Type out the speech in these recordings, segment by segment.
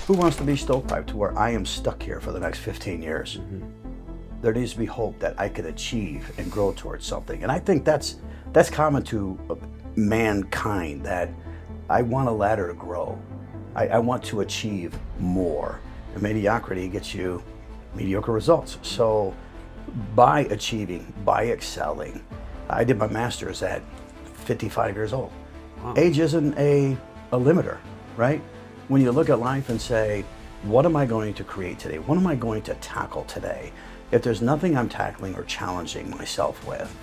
Who wants to be stovepipe to where I am stuck here for the next 15 years? Mm-hmm. There needs to be hope that I could achieve and grow towards something. And I think that's common to mankind, that I want a ladder to grow. I want to achieve more. And mediocrity gets you mediocre results. So by achieving, by excelling, I did my master's at 55 years old. Wow. Age isn't a limiter, right? When you look at life and say, what am I going to create today? What am I going to tackle today? If there's nothing I'm tackling or challenging myself with,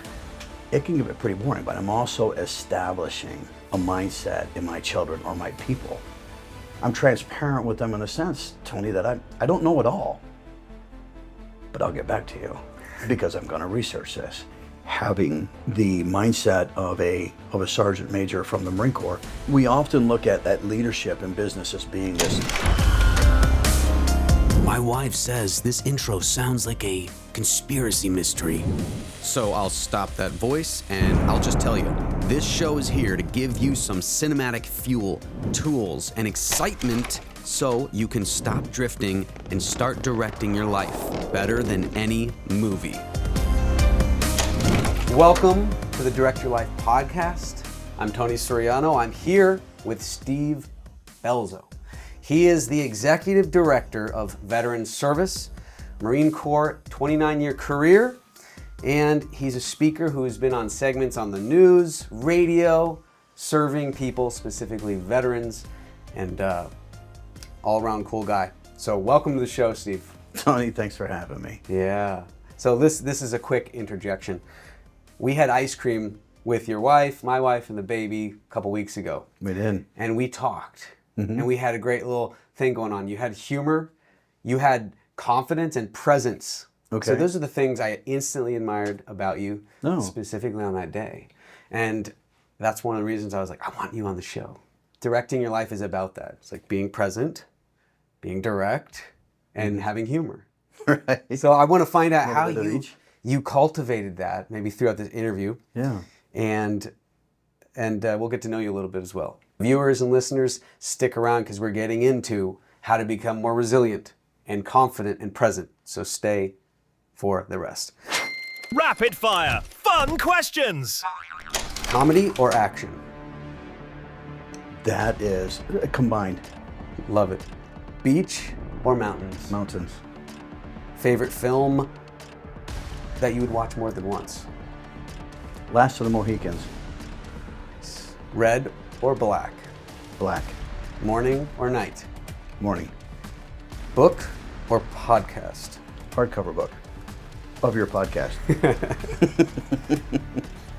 it can get pretty boring, but I'm also establishing a mindset in my children or my people. I'm transparent with them in a sense, Tony, that I don't know it all, but I'll get back to you because I'm going to research this. Having the mindset of a sergeant major from the Marine Corps, we often look at that leadership in business as being this. My wife says this intro sounds like a conspiracy mystery. So I'll stop that voice and I'll just tell you, this show is here to give you some cinematic fuel, tools, and excitement so you can stop drifting and start directing your life better than any movie. Welcome to the Direct Your Life podcast. I'm Tony Soriano. I'm here with Steve Balczos. He is the Executive Director of Veteran Service, Marine Corps 29-year career, and he's a speaker who has been on segments on the news, radio, serving people, specifically veterans, and all-around cool guy. So welcome to the show, Steve. Tony, thanks for having me. Yeah. So this is a quick interjection. We had ice cream with your wife, my wife, and the baby a couple weeks ago. We did. And we talked. Mm-hmm. And we had a great little thing going on. You had humor, you had confidence and presence. Okay. So those are the things I instantly admired about you, specifically on that day. And that's one of the reasons I was like, I want you on the show. Directing your life is about that. It's like being present, being direct, and having humor. Right. So I want to find out how you cultivated that, maybe throughout this interview. Yeah. And we'll get to know you a little bit as well. Viewers and listeners, stick around because we're getting into how to become more resilient and confident and present. So stay for the rest. Rapid fire, fun questions. Comedy or action? That is combined. Love it. Beach or mountains? Mountains. Favorite film that you would watch more than once? Last of the Mohicans. Red or black? Black. Morning or night? Morning. Book or podcast? Hardcover book of your podcast.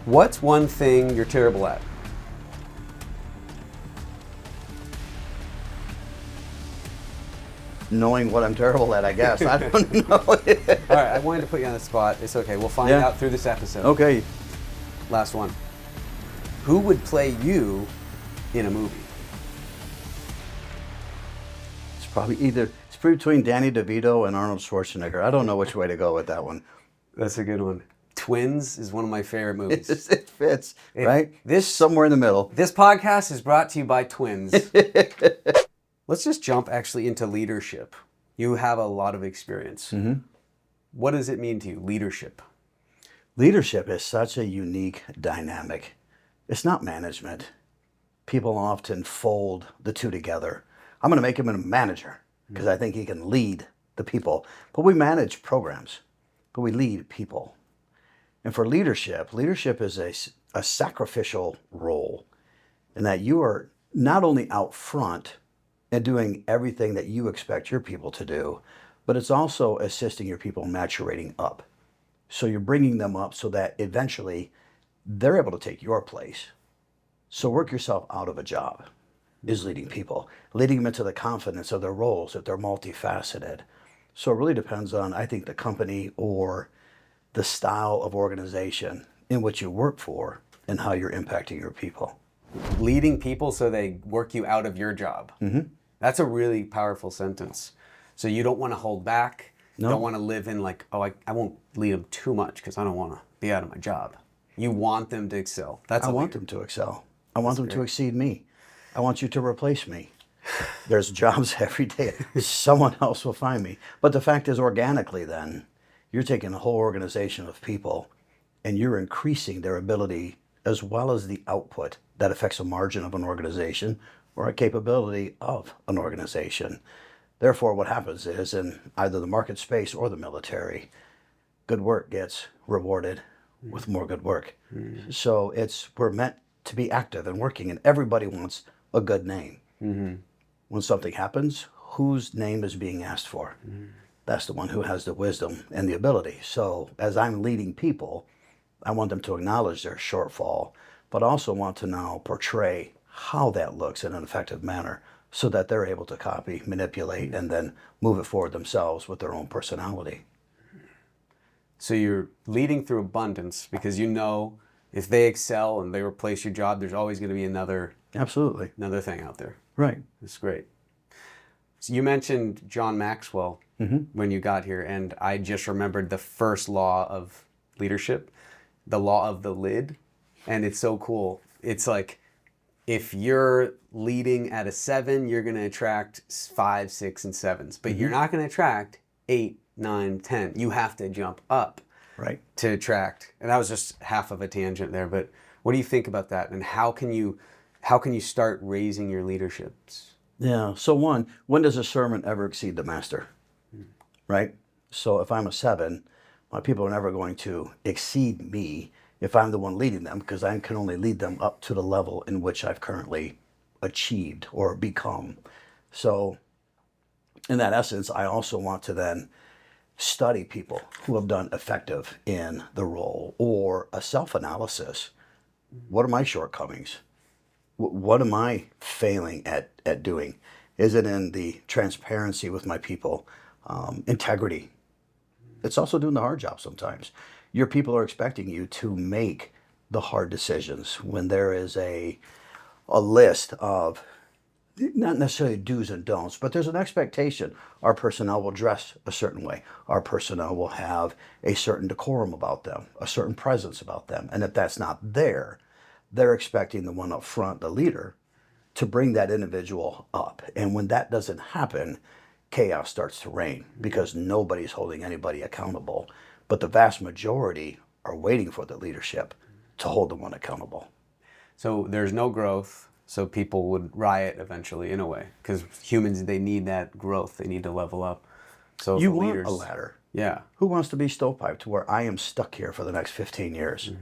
What's one thing you're terrible at? Knowing what I'm terrible at, I guess. I don't know. All right, I wanted to put you on the spot. It's okay. We'll find out through this episode. Okay. Last one. Who would play you in a movie? It's probably it's between Danny DeVito and Arnold Schwarzenegger. I don't know which way to go with that one. That's a good one. Twins is one of my favorite movies. It fits, right? This somewhere in the middle. This podcast is brought to you by Twins. Let's just jump actually into leadership. You have a lot of experience. Mm-hmm. What does it mean to you, leadership? Leadership is such a unique dynamic. It's not management. People often fold the two together. I'm going to make him a manager because I think he can lead the people. But we manage programs, but we lead people. And for leadership is a sacrificial role in that you are not only out front and doing everything that you expect your people to do, but it's also assisting your people maturating up. So you're bringing them up so that eventually they're able to take your place. So work yourself out of a job is leading people, leading them into the confidence of their roles if they're multifaceted. So it really depends on, I think, the company or the style of organization in which you work for and how you're impacting your people. Leading people so they work you out of your job. Mm-hmm. That's a really powerful sentence. So you don't want to hold back. No. You don't want to live in like, I won't lead them too much because I don't want to be out of my job. You want them to excel. I want them to excel. I want them to exceed me. I want you to replace me. There's jobs every day. Someone else will find me. But the fact is, organically, then, you're taking a whole organization of people and you're increasing their ability as well as the output that affects a margin of an organization or a capability of an organization. Therefore, what happens is in either the market space or the military, good work gets rewarded with more good work. So we're meant to be active and working, and everybody wants a good name. When something happens, whose name is being asked for? That's the one who has the wisdom and the ability. So as I'm leading people, I want them to acknowledge their shortfall, but also want to now portray how that looks in an effective manner so that they're able to copy, manipulate, and then move it forward themselves with their own personality. So you're leading through abundance because you know if they excel and they replace your job, there's always going to be another thing out there. Right. That's great. So you mentioned John Maxwell when you got here, and I just remembered the first law of leadership, the law of the lid, and it's so cool. It's like if you're leading at a 7, you're going to attract 5, 6, and 7s, but you're not going to attract 8, 9, 10. You have to jump up to attract. And that was just half of a tangent there, but what do you think about that? And how can you start raising your leaderships? Yeah. So one, when does a servant ever exceed the master? Right? So if I'm a 7, my people are never going to exceed me if I'm the one leading them, because I can only lead them up to the level in which I've currently achieved or become. So in that essence, I also want to then study people who have done effective in the role, or a self-analysis. What are my shortcomings? What am I failing at doing? Is it in the transparency with my people, integrity? It's also doing the hard job sometimes. Your people are expecting you to make the hard decisions when there is a list of not necessarily do's and don'ts, but there's an expectation. Our personnel will dress a certain way. Our personnel will have a certain decorum about them, a certain presence about them. And if that's not there, they're expecting the one up front, the leader, to bring that individual up. And when that doesn't happen, chaos starts to reign because nobody's holding anybody accountable. But the vast majority are waiting for the leadership to hold the one accountable. So there's no growth, so people would riot eventually in a way, because humans, they need that growth. They need to level up. So you want a ladder. Yeah. Who wants to be stovepipe to where I am stuck here for the next 15 years?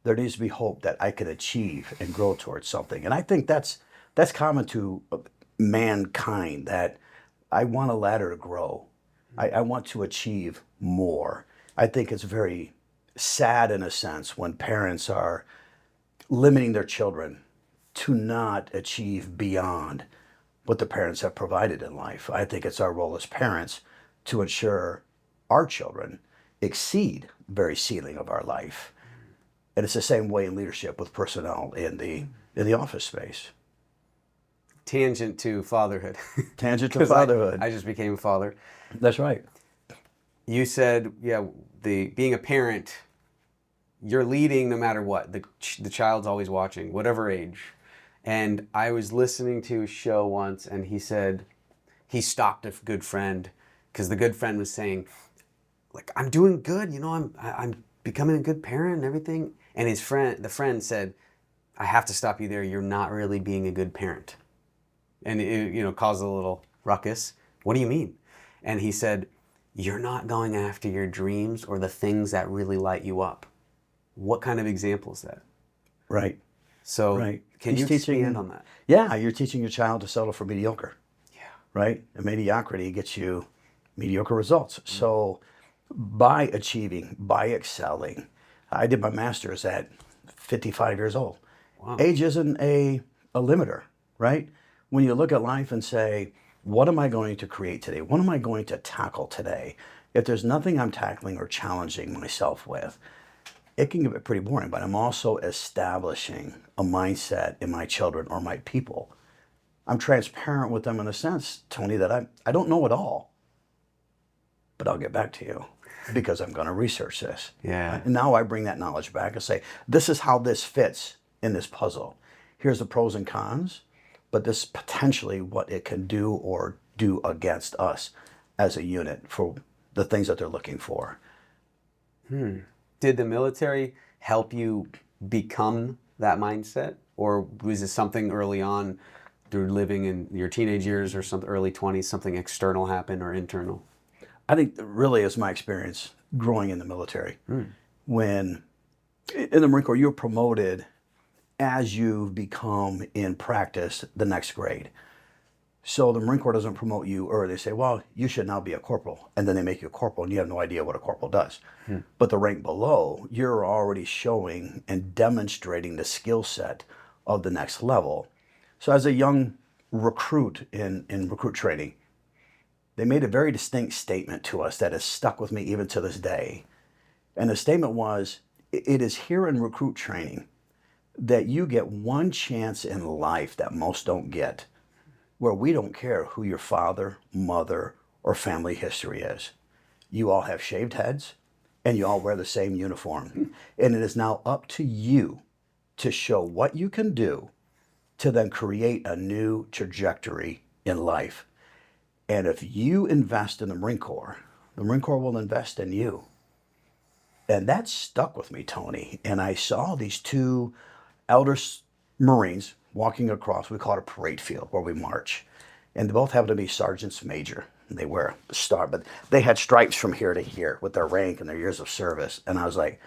There needs to be hope that I can achieve and grow towards something. And I think that's common to mankind, that I want a ladder to grow. I want to achieve more. I think it's very sad in a sense when parents are limiting their children to not achieve beyond what the parents have provided in life. I think it's our role as parents to ensure our children exceed the very ceiling of our life. And it's the same way in leadership with personnel in the office space. Tangent to fatherhood. Tangent to fatherhood. I just became a father. That's right. You said, being a parent, you're leading no matter what. The child's always watching, whatever age. And I was listening to a show once, and he said he stopped a good friend because the good friend was saying, like, I'm doing good, I'm becoming a good parent and everything. And the friend said, I have to stop you there. You're not really being a good parent. And it caused a little ruckus. What do you mean? And he said, you're not going after your dreams or the things that really light you up. What kind of example is that? Right. So can you expand on that? Yeah, you're teaching your child to settle for mediocre. Yeah. Right? And mediocrity gets you mediocre results. So by achieving, by excelling, I did my master's at 55 years old. Wow. Age isn't a limiter, right? When you look at life and say, what am I going to create today? What am I going to tackle today? If there's nothing I'm tackling or challenging myself with, it can get pretty boring, but I'm also establishing a mindset in my children or my people. I'm transparent with them in a sense, Tony, that I don't know it all, but I'll get back to you because I'm going to research this. Yeah. And now I bring that knowledge back and say, this is how this fits in this puzzle. Here's the pros and cons, but this is potentially what it can do or do against us as a unit for the things that they're looking for. Did the military help you become that mindset? Or was it something early on through living in your teenage years or some early 20s, something external happened or internal? I think really is my experience growing in the military. When in the Marine Corps, you're promoted as you've become in practice the next grade. So the Marine Corps doesn't promote you early. They say, well, you should now be a corporal. And then they make you a corporal and you have no idea what a corporal does. But the rank below, you're already showing and demonstrating the skill set of the next level. So as a young recruit in recruit training, they made a very distinct statement to us that has stuck with me even to this day. And the statement was, it is here in recruit training that you get one chance in life that most don't get, where we don't care who your father, mother, or family history is. You all have shaved heads, and you all wear the same uniform. And it is now up to you to show what you can do to then create a new trajectory in life. And if you invest in the Marine Corps will invest in you. And that stuck with me, Tony. And I saw these two elder Marines walking across, we call it a parade field where we march. And they both happen to be sergeants major. And they wear a star, but they had stripes from here to here with their rank and their years of service. And I was like,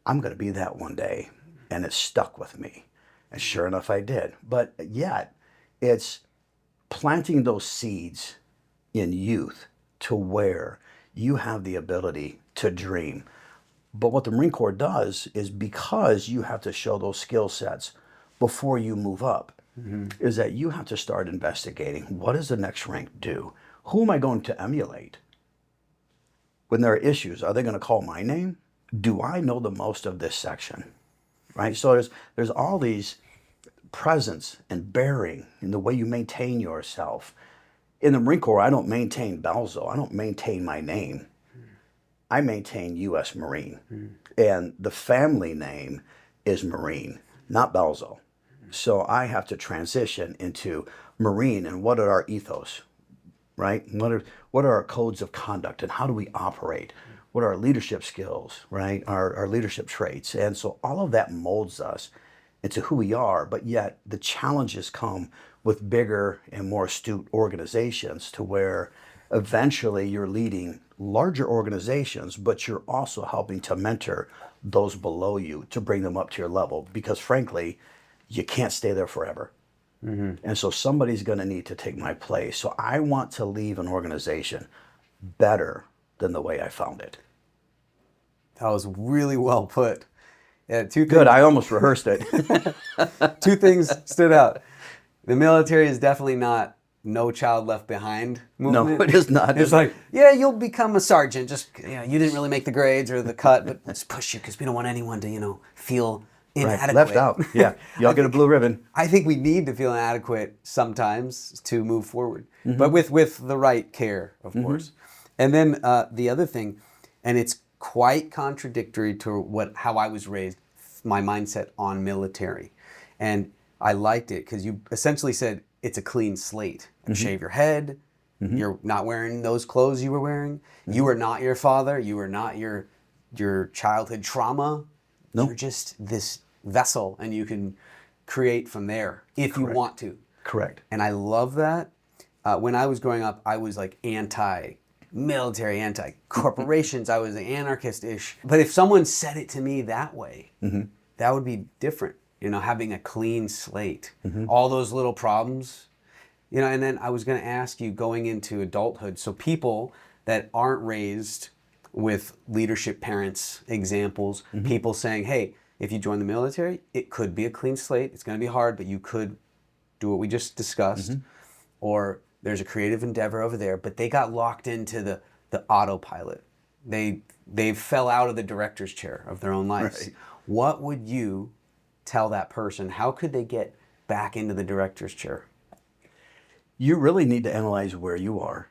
I'm going to be that one day. And it stuck with me. And sure enough, I did. But yet, it's planting those seeds in youth to where you have the ability to dream. But what the Marine Corps does is, because you have to show those skill sets before you move up, is that you have to start investigating, what does the next rank do? Who am I going to emulate? When there are issues, are they going to call my name? Do I know the most of this section? Right? So there's all these presence and bearing in the way you maintain yourself. In the Marine Corps, I don't maintain Balczos. I don't maintain my name. I maintain U.S. Marine. And the family name is Marine, not Balczos. So I have to transition into Marine and what are our ethos, right? What are our codes of conduct and how do we operate? What are our leadership skills, right? Our leadership traits. And so all of that molds us into who we are, but yet the challenges come with bigger and more astute organizations to where eventually you're leading larger organizations, but you're also helping to mentor those below you to bring them up to your level, because frankly, you can't stay there forever. And so somebody's going to need to take my place. So I want to leave an organization better than the way I found it. That was really well put. Yeah, Good, I almost rehearsed it. Two things stood out. The military is definitely not no child left behind movement. No, it is not. It's like, yeah, you'll become a sergeant. Just, you didn't really make the grades or the cut, but let's push you because we don't want anyone to, feel inadequate. Right, left out. Yeah, y'all get a blue ribbon. I think we need to feel inadequate sometimes to move forward, but with the right care, of course. And then the other thing, and it's quite contradictory to how I was raised, my mindset on military. And I liked it because you essentially said it's a clean slate. You shave your head. You're not wearing those clothes you were wearing. You are not your father. You are not your childhood trauma. Nope. You're just this vessel, and you can create from there if you want to. Correct. And I love that. When I was growing up, I was like anti-military, anti-corporations. I was anarchist-ish. But if someone said it to me that way, that would be different. Having a clean slate, all those little problems, and then I was going to ask you going into adulthood. So people that aren't raised with leadership parents, examples, people saying, hey, if you join the military, it could be a clean slate. It's going to be hard, but you could do what we just discussed. Or there's a creative endeavor over there, but they got locked into the autopilot. They fell out of the director's chair of their own lives. Right. What would you tell that person? How could they get back into the director's chair? You really need to analyze where you are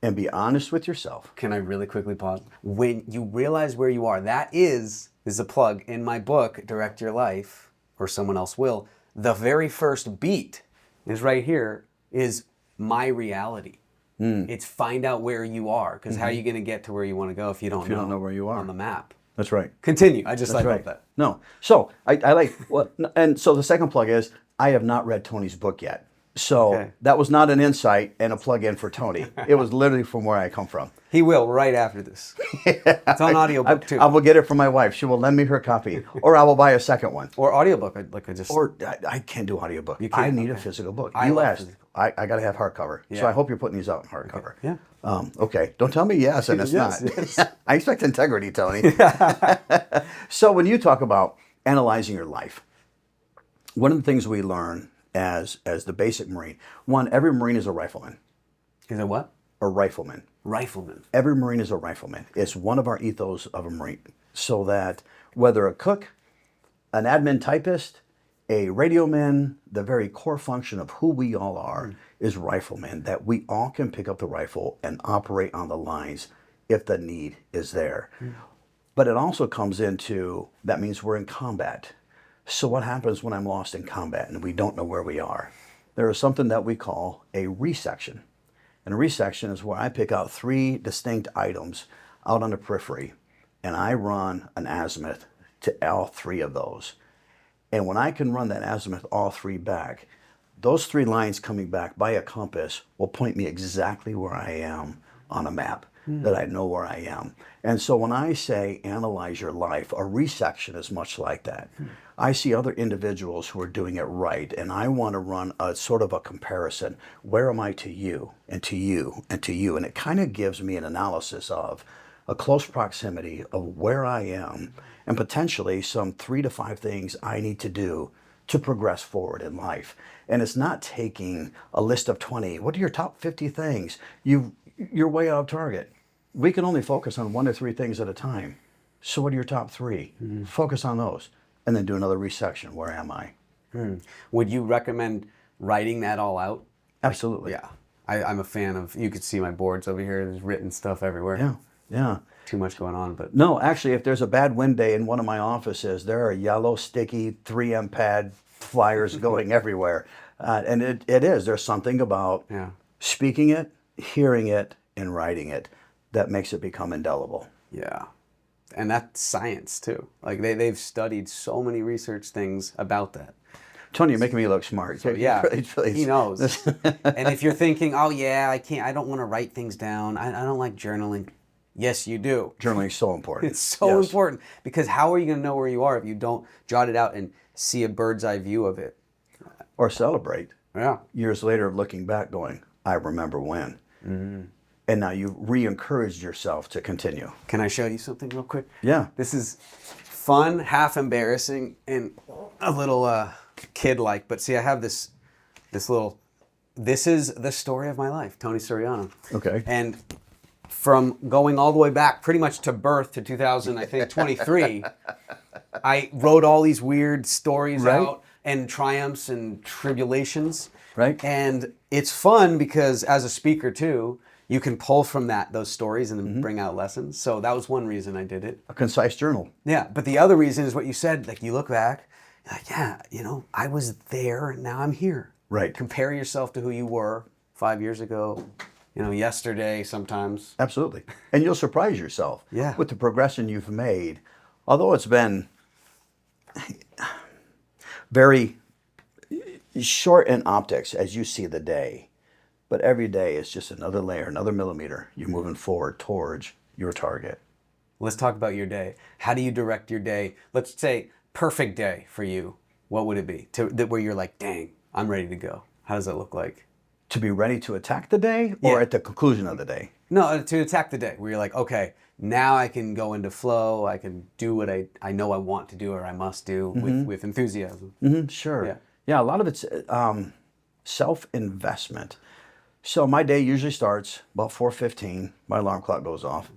and be honest with yourself. Can I really quickly pause? When you realize where you are, that is a plug in my book, Direct Your Life, or someone else will. The very first beat is right here is my reality. It's find out where you are, because how are you going to get to where you want to go if you don't know where you are on the map? That's right. Continue. I just like Right. that. No. So I like and so the second plug is I have not read Tony's book yet. So that was not an insight and a plug in for Tony. It was literally from where I come from. He will right after this. It's on audiobook too. I will get it from my wife. She will lend me her copy, or I will buy a second one. Or audiobook. Or I can't do audiobook. You can't? I need a physical book. I You love asked. physical. I got to have hardcover. So Yeah. I hope you're putting these out in hardcover. Yeah. Okay. Don't tell me yes and it's Yes, not. yes. I expect integrity, Tony. So when you talk about analyzing your life, one of the things we learn as the basic Marine, one, every Marine is a rifleman. Is it what? A rifleman. Rifleman. Every Marine is a rifleman. It's one of our ethos of a Marine. So that whether a cook, an admin typist, a radio man, the very core function of who we all are is riflemen, that we all can pick up the rifle and operate on the lines if the need is there. But it also comes into, that means we're in combat. So what happens when I'm lost in combat and we don't know where we are? There is something that we call a resection. And a resection is where I pick out 3 distinct items out on the periphery and I run an azimuth to all 3 of those. And when I can run that azimuth all 3 back, those 3 lines coming back by a compass will point me exactly where I am on a map, that I know where I am. And so when I say analyze your life, a resection is much like that. I see other individuals who are doing it right, and I want to run a sort of a comparison. Where am I to you, and to you, and to you? And it kind of gives me an analysis of a close proximity of where I am, and potentially some 3 to 5 things I need to do to progress forward in life. And it's not taking a list of 20. What are your top 50 things? You're way out of target. We can only focus on 1 to 3 things at a time. So what are your top 3? Focus on those. And then do another resection. Where am I? Would you recommend writing that all out? Absolutely. Yeah. I'm a fan of, you could see my boards over here. There's written stuff everywhere. Yeah. Yeah. Too much going on, but No, actually, if there's a bad wind day in one of my offices, there are yellow, sticky 3M pad flyers going everywhere. And it is. There's something about speaking it, hearing it, and writing it that makes it become indelible. Yeah. And that's science too. Like they've studied so many research things about that. Tony, you're making me look smart. So yeah, Please. he knows. And if you're thinking, oh yeah, I don't want to write things down. I don't like journaling. Yes, you do. Journaling is so important. It's so important, because how are you going to know where you are if you don't jot it out and see a bird's eye view of it? Or celebrate. Yeah. Years later, looking back going, I remember when. And now you've re-encouraged yourself to continue. Can I show you something real quick? Yeah. This is fun, half embarrassing, and a little kid-like. But see, I have this little, this is the story of my life, Tony Soriano. Okay. And from going all the way back pretty much to birth to 2023, I wrote all these weird stories out and triumphs and tribulations. Right. And it's fun because as a speaker too, you can pull from those stories and then bring out lessons. So that was one reason I did it. A concise journal. Yeah. But the other reason is what you said. Like you look back, you're like, yeah, I was there and now I'm here. Right. Compare yourself to who you were 5 years ago, yesterday sometimes. Absolutely. And you'll surprise yourself with the progression you've made. Although it's been very short in optics as you see the day, but every day is just another layer, another millimeter. You're moving forward towards your target. Let's talk about your day. How do you direct your day? Let's say perfect day for you. What would it be? Where you're like, dang, I'm ready to go. How does that look like? To be ready to attack the day or at the conclusion of the day? No, to attack the day, where you're like, okay, now I can go into flow. I can do what I know I want to do or I must do with enthusiasm. Sure. Yeah, a lot of it's self-investment. So my day usually starts about 4:15. My alarm clock goes off.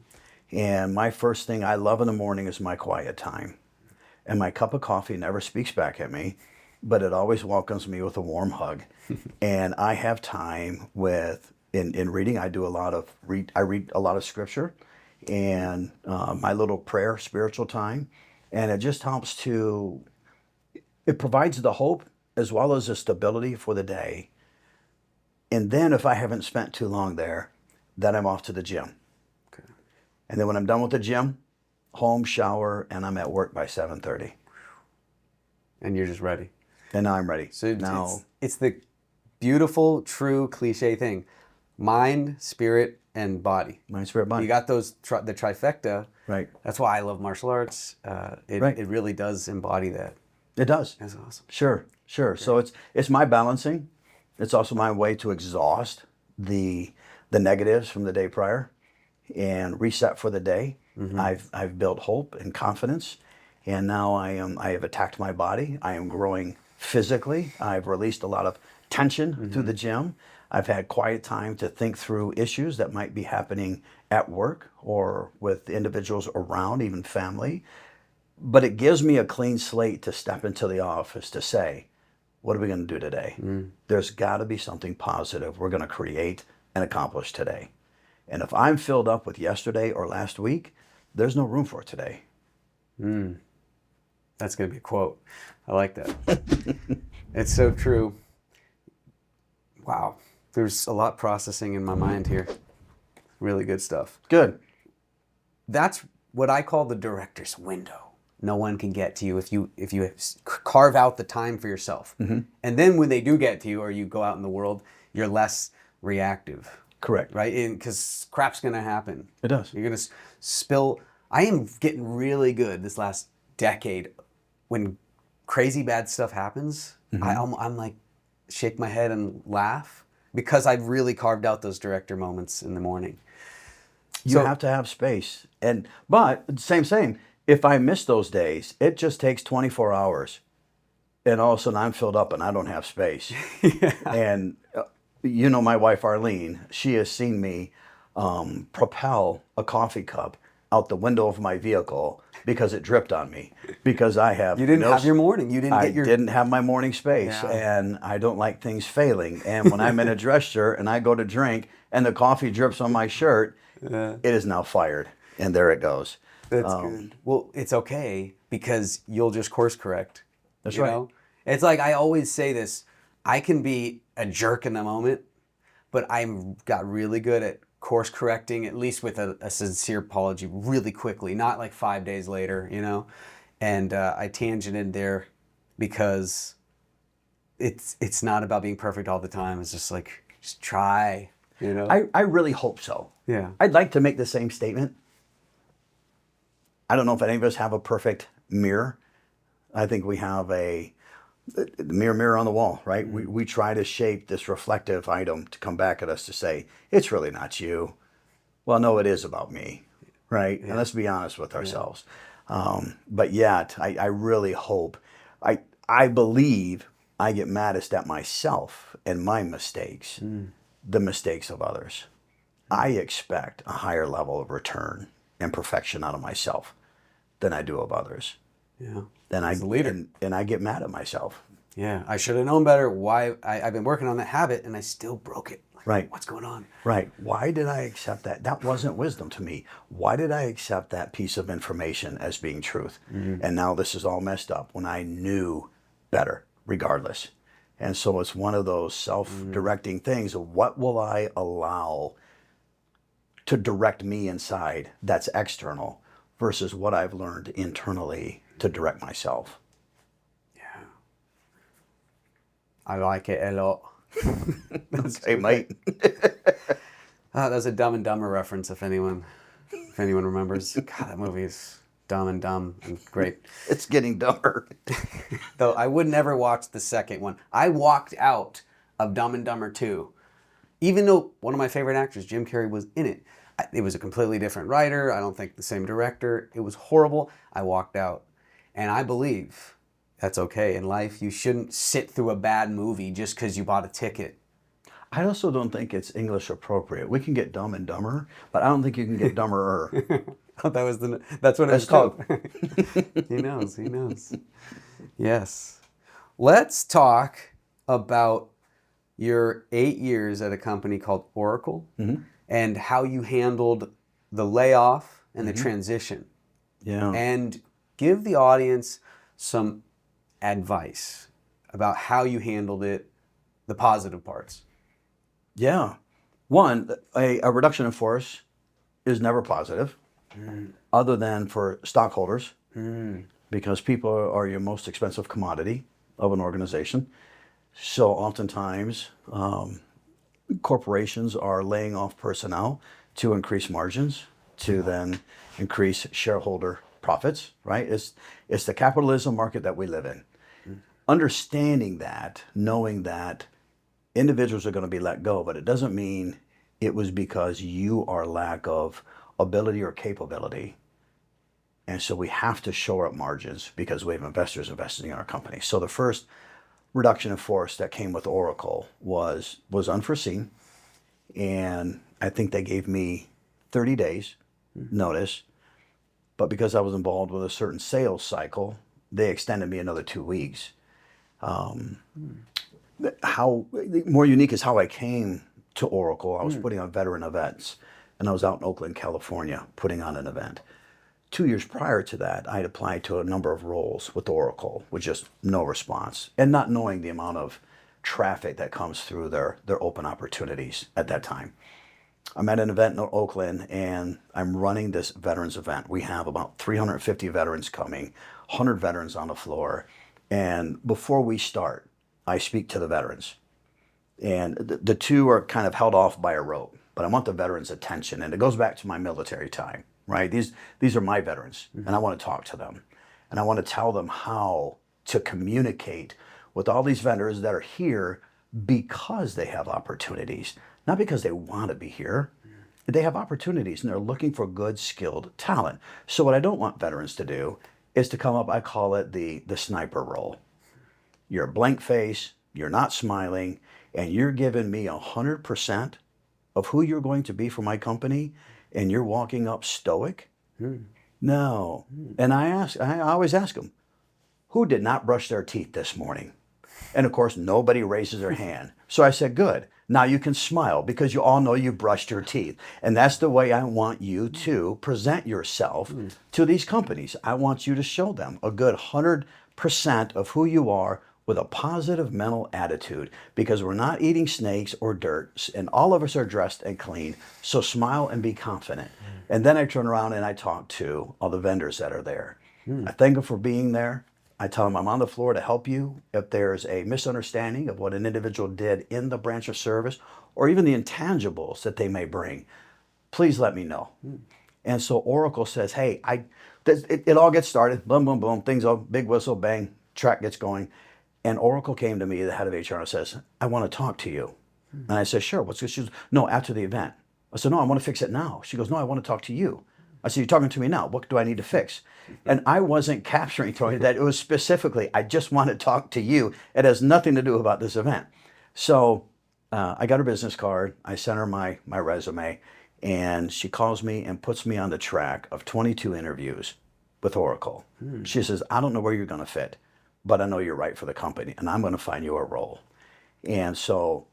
And my first thing I love in the morning is my quiet time. And my cup of coffee never speaks back at me, but it always welcomes me with a warm hug. And I have time in reading. I read a lot of scripture and my little prayer, spiritual time. And it just helps it provides the hope as well as the stability for the day And then if I haven't spent too long there, then I'm off to the gym. Okay. And then when I'm done with the gym, home, shower, and I'm at work by 7:30. And you're just ready. And now I'm ready. So now it's the beautiful, true, cliche thing. Mind, spirit, and body. mind, spirit, body. You got those, the trifecta. Right. That's why I love martial arts. It really does embody that. It does. That's awesome. Sure. Great. So it's my balancing. It's also my way to exhaust the negatives from the day prior and reset for the day. Mm-hmm. I've built hope and confidence, and now I have attacked my body. I am growing physically. I've released a lot of tension through the gym. I've had quiet time to think through issues that might be happening at work or with individuals around, even family. But it gives me a clean slate to step into the office to say, what are we going to do today? There's got to be something positive we're going to create and accomplish today. And if I'm filled up with yesterday or last week, there's no room for today. That's going to be a quote. I like that. It's so true. Wow. There's a lot processing in my mind here. Really good stuff. Good. That's what I call the director's window. No one can get to you if you carve out the time for yourself. Mm-hmm. And then when they do get to you or you go out in the world, you're less reactive. Correct. Right? Because crap's going to happen. It does. You're going to spill. I am getting really good this last decade. When crazy bad stuff happens, I'm like, shake my head and laugh because I've really carved out those director moments in the morning. You have to have space. But same. If I miss those days, it just takes 24 hours. And all of a sudden I'm filled up and I don't have space. Yeah. And you know my wife Arlene, she has seen me propel a coffee cup out the window of my vehicle because it dripped on me. Because I have You didn't have your morning. I didn't have my morning space. Yeah. And I don't like things failing. And when I'm in a dress shirt and I go to drink and the coffee drips on my shirt, it is now fired. And there it goes. That's good. Well, it's okay because you'll just course correct. That's right. Know? It's like I always say this. I can be a jerk in the moment, but I've got really good at course correcting, at least with a sincere apology really quickly, not like 5 days later, you know? And I tangented there because it's not about being perfect all the time. It's just like, just try, you know? I really hope so. Yeah. I'd like to make the same statement. I don't know if any of us have a perfect mirror. I think we have a mirror on the wall, right? We try to shape this reflective item to come back at us to say, it's really not you. Well, no, it is about me, right? Yeah. And let's be honest with ourselves. Yeah. But yet, I really hope, I believe I get maddest at myself and my mistakes, the mistakes of others. I expect a higher level of return and perfection out of myself than I do of others. Yeah. Then As a leader. And I get mad at myself. Yeah. I should have known better why I've been working on that habit and I still broke it. Like, right. What's going on? Right. Why did I accept that? That wasn't wisdom to me. Why did I accept that piece of information as being truth? Mm-hmm. And now this is all messed up when I knew better, regardless. And so it's one of those self-directing things of what will I allow to direct me inside that's external versus what I've learned internally to direct myself. Yeah. I like it a lot. Hey, mate. That was a Dumb and Dumber reference, if anyone remembers. God, that movie is dumb and great. It's getting dumber. Though I would never watch the second one. I walked out of Dumb and Dumber 2, even though one of my favorite actors, Jim Carrey, was in it. It was a completely different writer. I don't think the same director. It was horrible. I walked out. And I believe that's okay in life. You shouldn't sit through a bad movie just because you bought a ticket. I also don't think it's English appropriate. We can get Dumb and Dumber, but I don't think you can get dumberer. Oh, that's what it's called. He knows. Yes. Let's talk about your 8 years at a company called Oracle. Mm-hmm. And how you handled the layoff and the transition. Yeah. And give the audience some advice about how you handled it, the positive parts. Yeah. One, a reduction in force is never positive, other than for stockholders, because people are your most expensive commodity of an organization. So oftentimes, corporations are laying off personnel to increase margins, to then increase shareholder profits, right? It's the capitalism market that we live in. Understanding that, knowing that individuals are going to be let go, but it doesn't mean it was because you are lack of ability or capability. And so we have to shore up margins because we have investors investing in our company. So the first reduction in force that came with Oracle was unforeseen. And I think they gave me 30 days notice. But because I was involved with a certain sales cycle, they extended me another 2 weeks. How more unique is how I came to Oracle. I was putting on veteran events, and I was out in Oakland, California, putting on an event. 2 years prior to that, I had applied to a number of roles with Oracle with just no response, and not knowing the amount of traffic that comes through their open opportunities at that time. I'm at an event in Oakland, and I'm running this veterans event. We have about 350 veterans coming, 100 veterans on the floor, and before we start, I speak to the veterans. And the two are kind of held off by a rope, but I want the veterans' attention. And it goes back to my military time, right? These are my veterans, and I want to talk to them. And I want to tell them how to communicate with all these vendors that are here because they have opportunities, not because they want to be here. They have opportunities, and they're looking for good, skilled talent. So what I don't want veterans to do is to come up, I call it the sniper role. You're a blank face, you're not smiling, and you're giving me 100% of who you're going to be for my company, and you're walking up stoic? No. And I always ask them, who did not brush their teeth this morning? And of course, nobody raises their hand. So I said, good. Now you can smile because you all know you brushed your teeth. And that's the way I want you to present yourself to these companies. I want you to show them a good 100% of who you are with a positive mental attitude, because we're not eating snakes or dirt, and all of us are dressed and clean. So smile and be confident. And then I turn around and I talk to all the vendors that are there. I thank them for being there. I tell them I'm on the floor to help you. If there's a misunderstanding of what an individual did in the branch of service, or even the intangibles that they may bring, please let me know. And so Oracle says, hey, it all gets started, boom, boom, boom, things all, big whistle, bang, track gets going. And Oracle came to me, the head of HR, and says, I want to talk to you. And I said, sure, what's this? She goes, no, after the event. I said, no, I want to fix it now. She goes, no, I want to talk to you. I said, you're talking to me now. What do I need to fix? And I wasn't capturing, Tony, that it was specifically, I just want to talk to you. It has nothing to do about this event. So I got her business card. I sent her my resume. And she calls me and puts me on the track of 22 interviews with Oracle. She says, I don't know where you're going to fit, but I know you're right for the company, and I'm going to find you a role. And so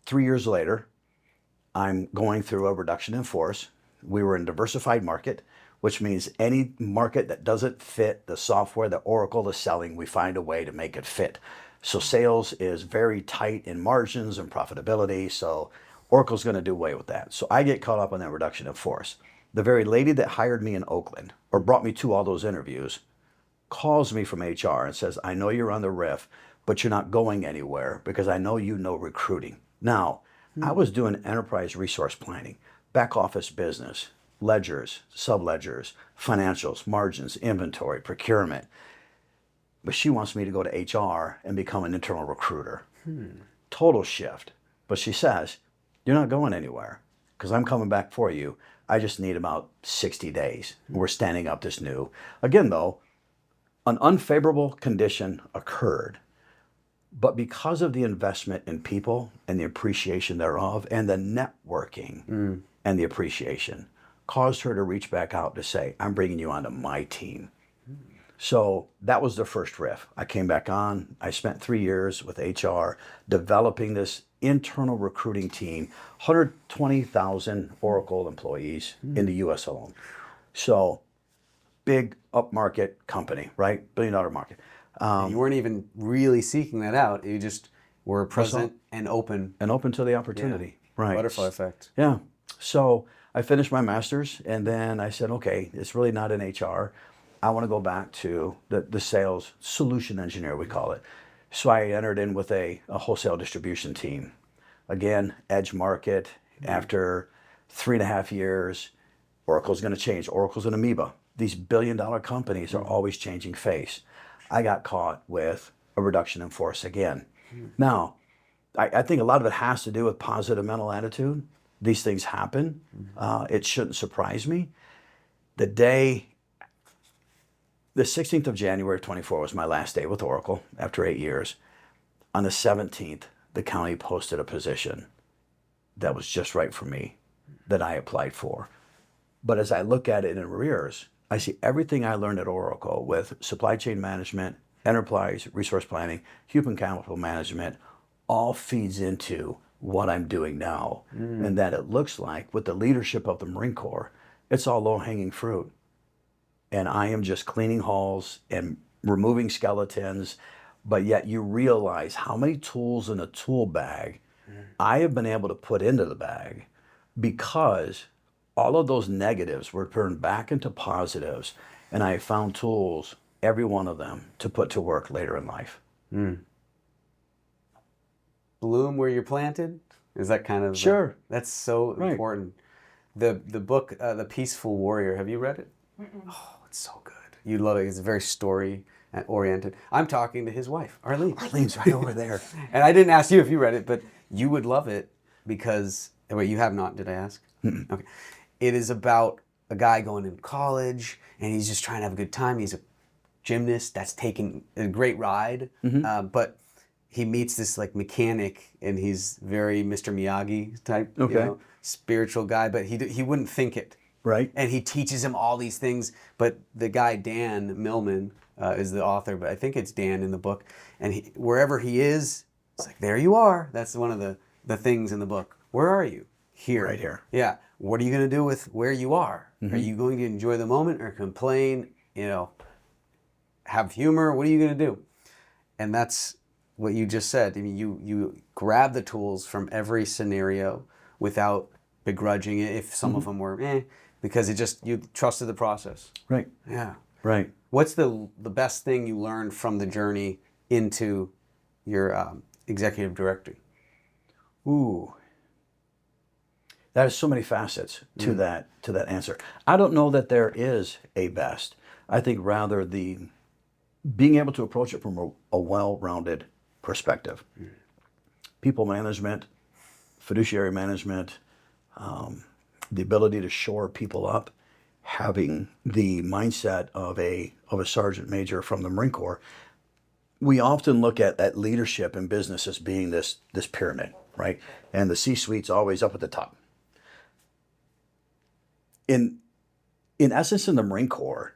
3 years later, I'm going through a reduction in force. We were in diversified market, which means any market that doesn't fit the software that Oracle is selling, we find a way to make it fit. So sales is very tight in margins and profitability, so Oracle's going to do away with that. So I get caught up on that reduction in force. The very lady that hired me in Oakland, or brought me to all those interviews, calls me from HR and says, I know you're on the RIF, but you're not going anywhere because I know you know recruiting. Now, I was doing enterprise resource planning, back office business, ledgers, subledgers, financials, margins, inventory, procurement. But she wants me to go to HR and become an internal recruiter. Total shift. But she says, you're not going anywhere because I'm coming back for you. I just need about 60 days. We're standing up this new. Again, though, an unfavorable condition occurred, but because of the investment in people and the appreciation thereof and the networking and the appreciation caused her to reach back out to say, I'm bringing you onto my team. So that was the first riff. I came back on. I spent 3 years with HR developing this internal recruiting team, 120,000 Oracle employees in the US alone. So big upmarket company, right? $1 billion market. You weren't even really seeking that out. We're present and open. And open to the opportunity. Right. Butterfly effect. Yeah. So I finished my master's, and then I said, okay, it's really not in HR. I want to go back to the sales solution engineer, we call it. So I entered in with a wholesale distribution team. Again, edge market. After 3.5 years, Oracle's going to change. Oracle's an amoeba. These billion-dollar companies are always changing face. I got caught with a reduction in force again. Now, I think a lot of it has to do with positive mental attitude. These things happen. It shouldn't surprise me. The 16th of January of 24 was my last day with Oracle after 8 years. On the 17th, the county posted a position that was just right for me that I applied for. But as I look at it in arrears, I see everything I learned at Oracle with supply chain management, enterprise resource planning, human capital management, all feeds into what I'm doing now. And that it looks like with the leadership of the Marine Corps, it's all low-hanging fruit. And I am just cleaning halls and removing skeletons, but yet you realize how many tools in a tool bag I have been able to put into the bag because all of those negatives were turned back into positives, and I found tools, every one of them, to put to work later in life. Bloom where you're planted? Is that kind of... Sure. That's so important. The book, The Peaceful Warrior, have you read it? Oh, it's so good. You love it. It's very story-oriented. I'm talking to his wife, Arlene. Arlene's right over there. And I didn't ask you if you read it, but you would love it because... Wait, you have not, did I ask? Okay. It is about a guy going to college, and he's just trying to have a good time. He's a gymnast that's taking a great ride, but he meets this like mechanic, and he's very Mr. Miyagi type, you know, spiritual guy, but he wouldn't think it. Right. And he teaches him all these things, but the guy, Dan Millman, is the author, but I think it's Dan in the book, and wherever he is, it's like, there you are. That's one of the things in the book. Where are you? Here. Right here. Yeah. What are you going to do with where you are? Are you going to enjoy the moment or complain, you know, have humor? What are you going to do? And that's what you just said. I mean, you grab the tools from every scenario without begrudging it if some of them were because you trusted the process. Right. Yeah. Right. What's the best thing you learned from the journey into your executive director? Ooh. There's so many facets to that answer. I don't know that there is a best. I think rather being able to approach it from a well-rounded perspective. People management, fiduciary management, the ability to shore people up, having the mindset of a sergeant major from the Marine Corps. We often look at leadership in business as being this pyramid, right? And the C-suite's always up at the top. In essence, in the Marine Corps,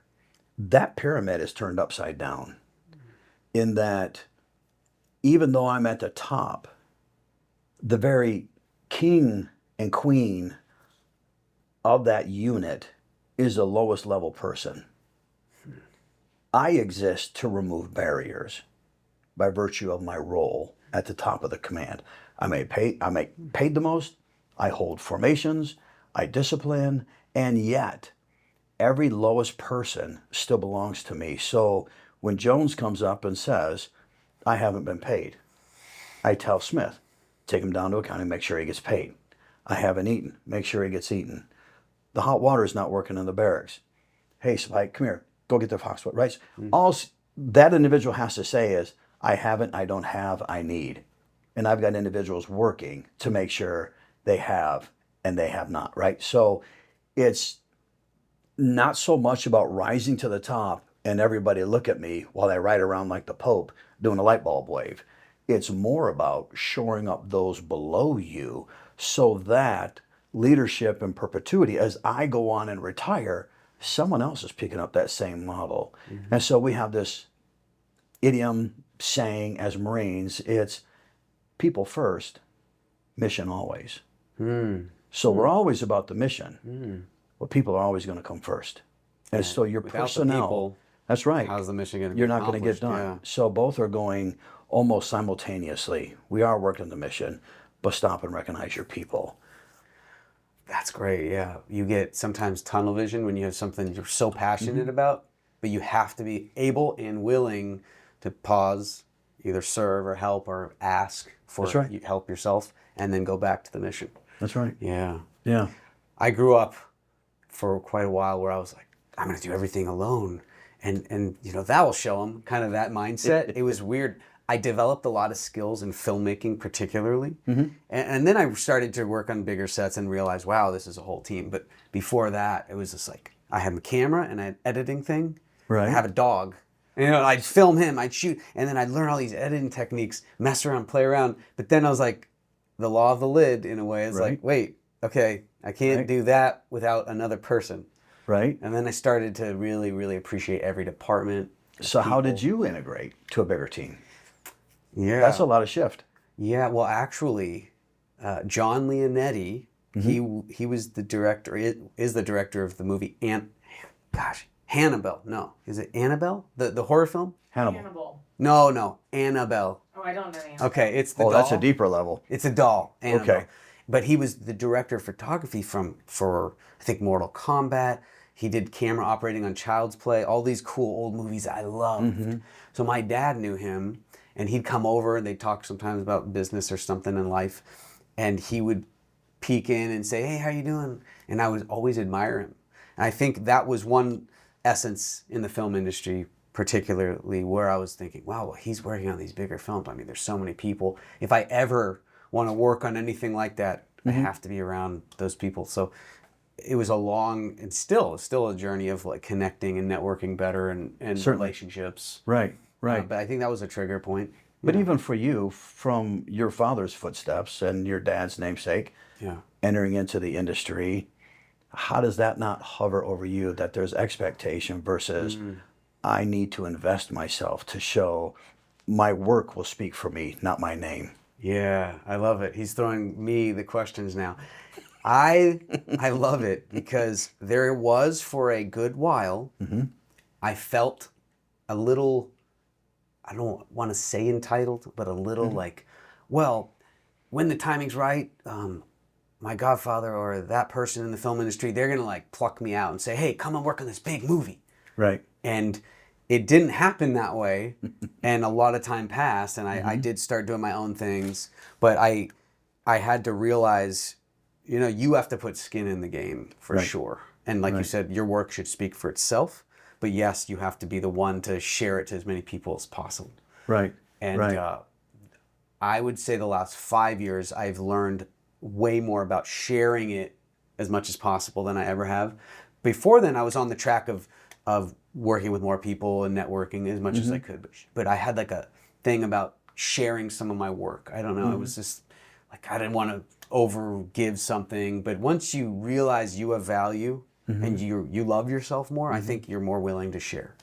that pyramid is turned upside down in that even though I'm at the top, the very king and queen of that unit is the lowest level person. I exist to remove barriers by virtue of my role at the top of the command. I make paid the most, I hold formations, I discipline, and yet every lowest person still belongs to me. So when Jones comes up and says, I haven't been paid, I tell Smith, take him down to accounting, make sure he gets paid. I haven't eaten, make sure he gets eaten. The hot water is not working in the barracks. Hey, Spike, come here, go get the foxwood rice. All that individual has to say is, I haven't, I don't have, I need. And I've got individuals working to make sure they have and they have not, right? So it's not so much about rising to the top and everybody look at me while I ride around like the Pope doing a light bulb wave. It's more about shoring up those below you so that leadership in perpetuity, as I go on and retire, someone else is picking up that same model. And so we have this idiom saying as Marines, it's people first, mission always. So we're always about the mission. Well, people are always going to come first. And so your Without personnel, the people, that's right. How's the mission going to be You're not going to get done. Yeah. So both are going, almost simultaneously. We are working the mission, but stop and recognize your people. That's great. Yeah. You get sometimes tunnel vision when you have something you're so passionate about, but you have to be able and willing to pause, either serve or help or ask for help yourself, and then go back to the mission. That's right. Yeah. Yeah. I grew up for quite a while where I was like, I'm going to do everything alone. And you know, that will show them kind of that mindset. It was weird. I developed a lot of skills in filmmaking particularly. And then I started to work on bigger sets and realized, wow, this is a whole team. But before that, it was just like, I had a camera and I had an editing thing. Right. I have a dog. You know, I'd film him, I'd shoot, and then I'd learn all these editing techniques, mess around, play around. But then I was like, the law of the lid, in a way, is like, wait, okay, I can't do that without another person. Right. And then I started to really, really appreciate every department. So how did you integrate to a bigger team? Yeah. That's a lot of shift. Yeah, well, actually, John Leonetti, he was the director, is the director of the movie Hannibal. No, is it Annabelle? The horror film? Hannibal. No, Annabelle. Oh, I don't know the answer. Okay, it's the doll. That's a deeper level. It's a doll, Annabelle. Okay. But he was the director of photography for I think Mortal Kombat. He did camera operating on Child's Play, all these cool old movies I loved. So my dad knew him, and he'd come over and they'd talk sometimes about business or something in life, and he would peek in and say, hey, how you doing? And I would always admire him. And I think that was one essence in the film industry, particularly where I was thinking, wow, well, he's working on these bigger films. I mean, there's so many people. If I ever want to work on anything like that, I have to be around those people. So it was a long and still a journey of like connecting and networking better and relationships. Right. But I think that was a trigger point. But even for you, from your father's footsteps and your dad's namesake, entering into the industry, how does that not hover over you that there's expectation versus I need to invest myself to show my work will speak for me, not my name? Yeah, I love it. He's throwing me the questions now. I love it because there was for a good while, I felt a little, I don't want to say entitled, but a little like, well, when the timing's right, my godfather or that person in the film industry, they're going to like pluck me out and say, hey, come and work on this big movie. Right. And it didn't happen that way. And a lot of time passed and I did start doing my own things, but I had to realize, you know, you have to put skin in the game for sure. And like you said, your work should speak for itself, but yes, you have to be the one to share it to as many people as possible. Right. And I would say the last 5 years, I've learned way more about sharing it as much as possible than I ever have. Before then, I was on the track of working with more people and networking as much as I could. But I had like a thing about sharing some of my work. I don't know. It was just like I didn't want to over give something. But once you realize you have value and you love yourself more, I think you're more willing to share.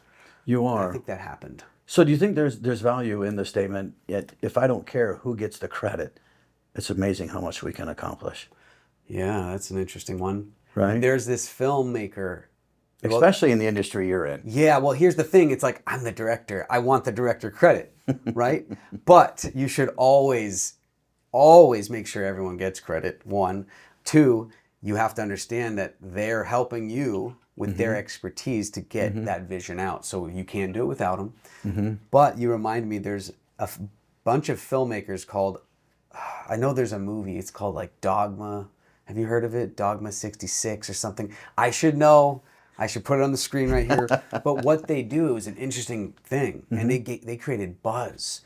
You are. I think that happened. So do you think there's value in the statement, yet if I don't care who gets the credit, it's amazing how much we can accomplish? Yeah, that's an interesting one. Right. There's this filmmaker. Especially in the industry you're in. Yeah, well, here's the thing. It's like, I'm the director. I want the director credit, right? But you should always make sure everyone gets credit, one. Two, you have to understand that they're helping you with their expertise to get that vision out. So you can't do it without them. But you remind me, there's a bunch of filmmakers called, I know there's a movie, it's called like Dogma. Have you heard of it? Dogma 66 or something. I should know. I should put it on the screen right here. But what they do is an interesting thing. And they created buzz.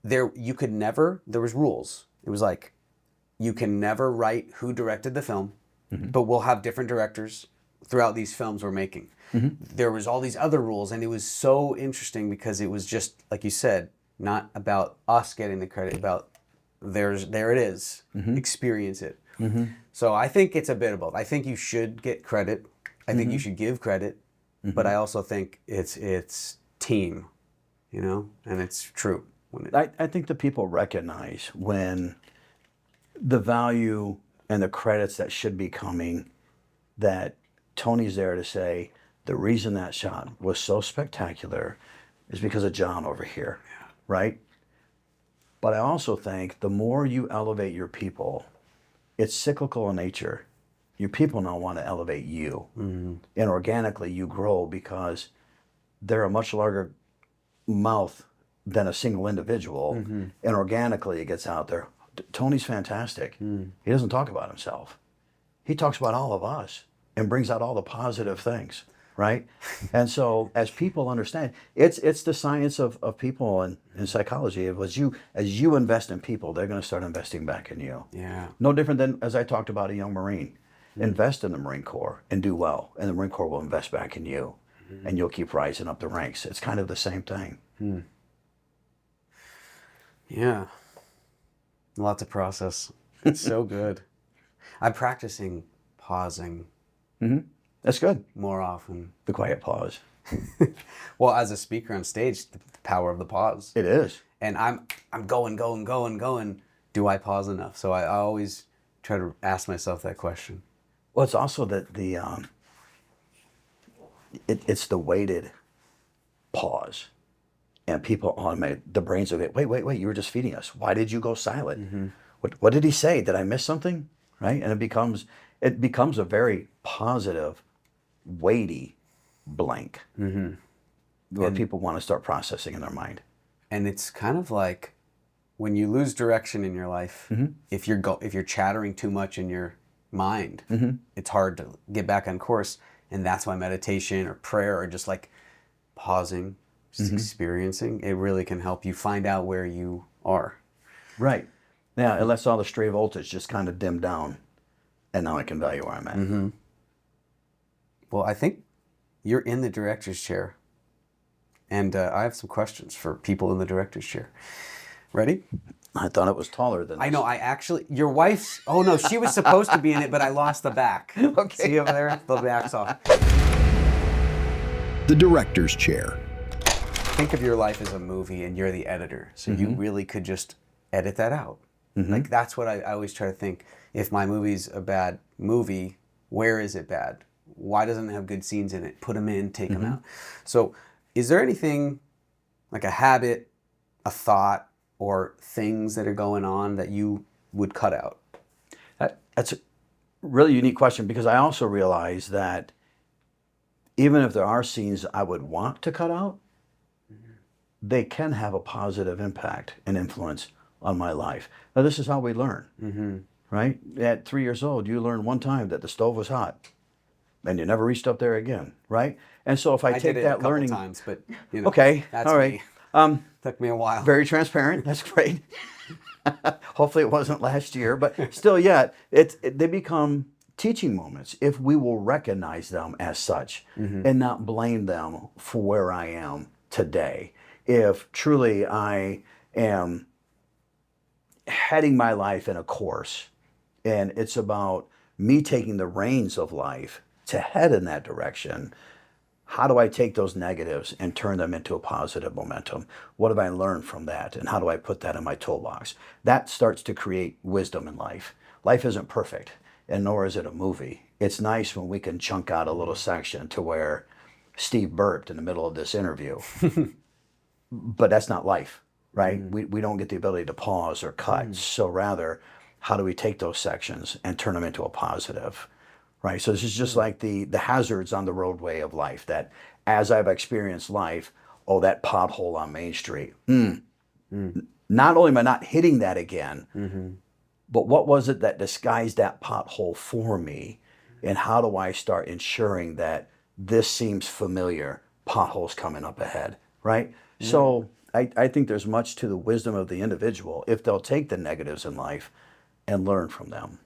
There was rules. It was like, you can never write who directed the film, but we'll have different directors throughout these films we're making. There was all these other rules, and it was so interesting because it was just, like you said, not about us getting the credit, about there it is, experience it. So I think it's a bit of both. I think you should get credit. I think you should give credit, but I also think it's team, you know, and it's true. I think the people recognize when the value and the credits that should be coming, that Tony's there to say, the reason that shot was so spectacular is because of John over here, right? But I also think the more you elevate your people, it's cyclical in nature. Your people now want to elevate you. And organically you grow because they're a much larger mouth than a single individual. And organically it gets out there. Tony's fantastic. He doesn't talk about himself. He talks about all of us and brings out all the positive things, right? And so as people understand, it's the science of people and psychology. As you invest in people, they're going to start investing back in you. Yeah. No different than, as I talked about, a young Marine. Invest in the Marine Corps and do well, and the Marine Corps will invest back in you, and you'll keep rising up the ranks. It's kind of the same thing. Yeah. A lot to process. It's so good. I'm practicing pausing That's good. more often. The quiet pause. Well, as a speaker on stage, the power of the pause. It is. And I'm going. Do I pause enough? So I always try to ask myself that question. Well, it's also that it's the weighted pause, and people automate the brains of it. Wait! You were just feeding us. Why did you go silent? What did he say? Did I miss something? Right? And it becomes a very positive, weighty blank, where people want to start processing in their mind. And it's kind of like when you lose direction in your life. If you're chattering too much in your mind, it's hard to get back on course. And that's why meditation or prayer or just like pausing, just experiencing, it really can help you find out where you are. Right. Yeah, it lets all the stray voltage just kind of dim down, and now I can value where I'm at. Well, I think you're in the director's chair, and I have some questions for people in the director's chair. Ready? I thought it was taller than this. I know, your wife's, oh no, she was supposed to be in it, but I lost the back. Okay. See over there? The back's off. The director's chair. Think of your life as a movie and you're the editor. So you really could just edit that out. Like that's what I always try to think. If my movie's a bad movie, where is it bad? Why doesn't it have good scenes in it? Put them in, take them out. So is there anything like a habit, a thought, or things that are going on that you would cut out? That's a really unique question, because I also realize that even if there are scenes I would want to cut out, they can have a positive impact and influence on my life. Now, this is how we learn, right? At 3 years old, you learn one time that the stove was hot, and you never reached up there again, right? And so if I take did it that a couple learning, times, but you know, okay, that's all right. me. Took me a while. Very transparent. That's great. Hopefully it wasn't last year, but still, yeah, they become teaching moments if we will recognize them as such and not blame them for where I am today. If truly I am heading my life in a course and it's about me taking the reins of life to head in that direction, how do I take those negatives and turn them into a positive momentum? What have I learned from that? And how do I put that in my toolbox? That starts to create wisdom in life. Life isn't perfect, and nor is it a movie. It's nice when we can chunk out a little section to where Steve burped in the middle of this interview. But that's not life, right? We don't get the ability to pause or cut. So rather, how do we take those sections and turn them into a positive? Right, so this is just like the hazards on the roadway of life, that as I've experienced life, that pothole on Main Street. Not only am I not hitting that again, but what was it that disguised that pothole for me? And how do I start ensuring that this seems familiar, potholes coming up ahead, right? So I think there's much to the wisdom of the individual if they'll take the negatives in life and learn from them.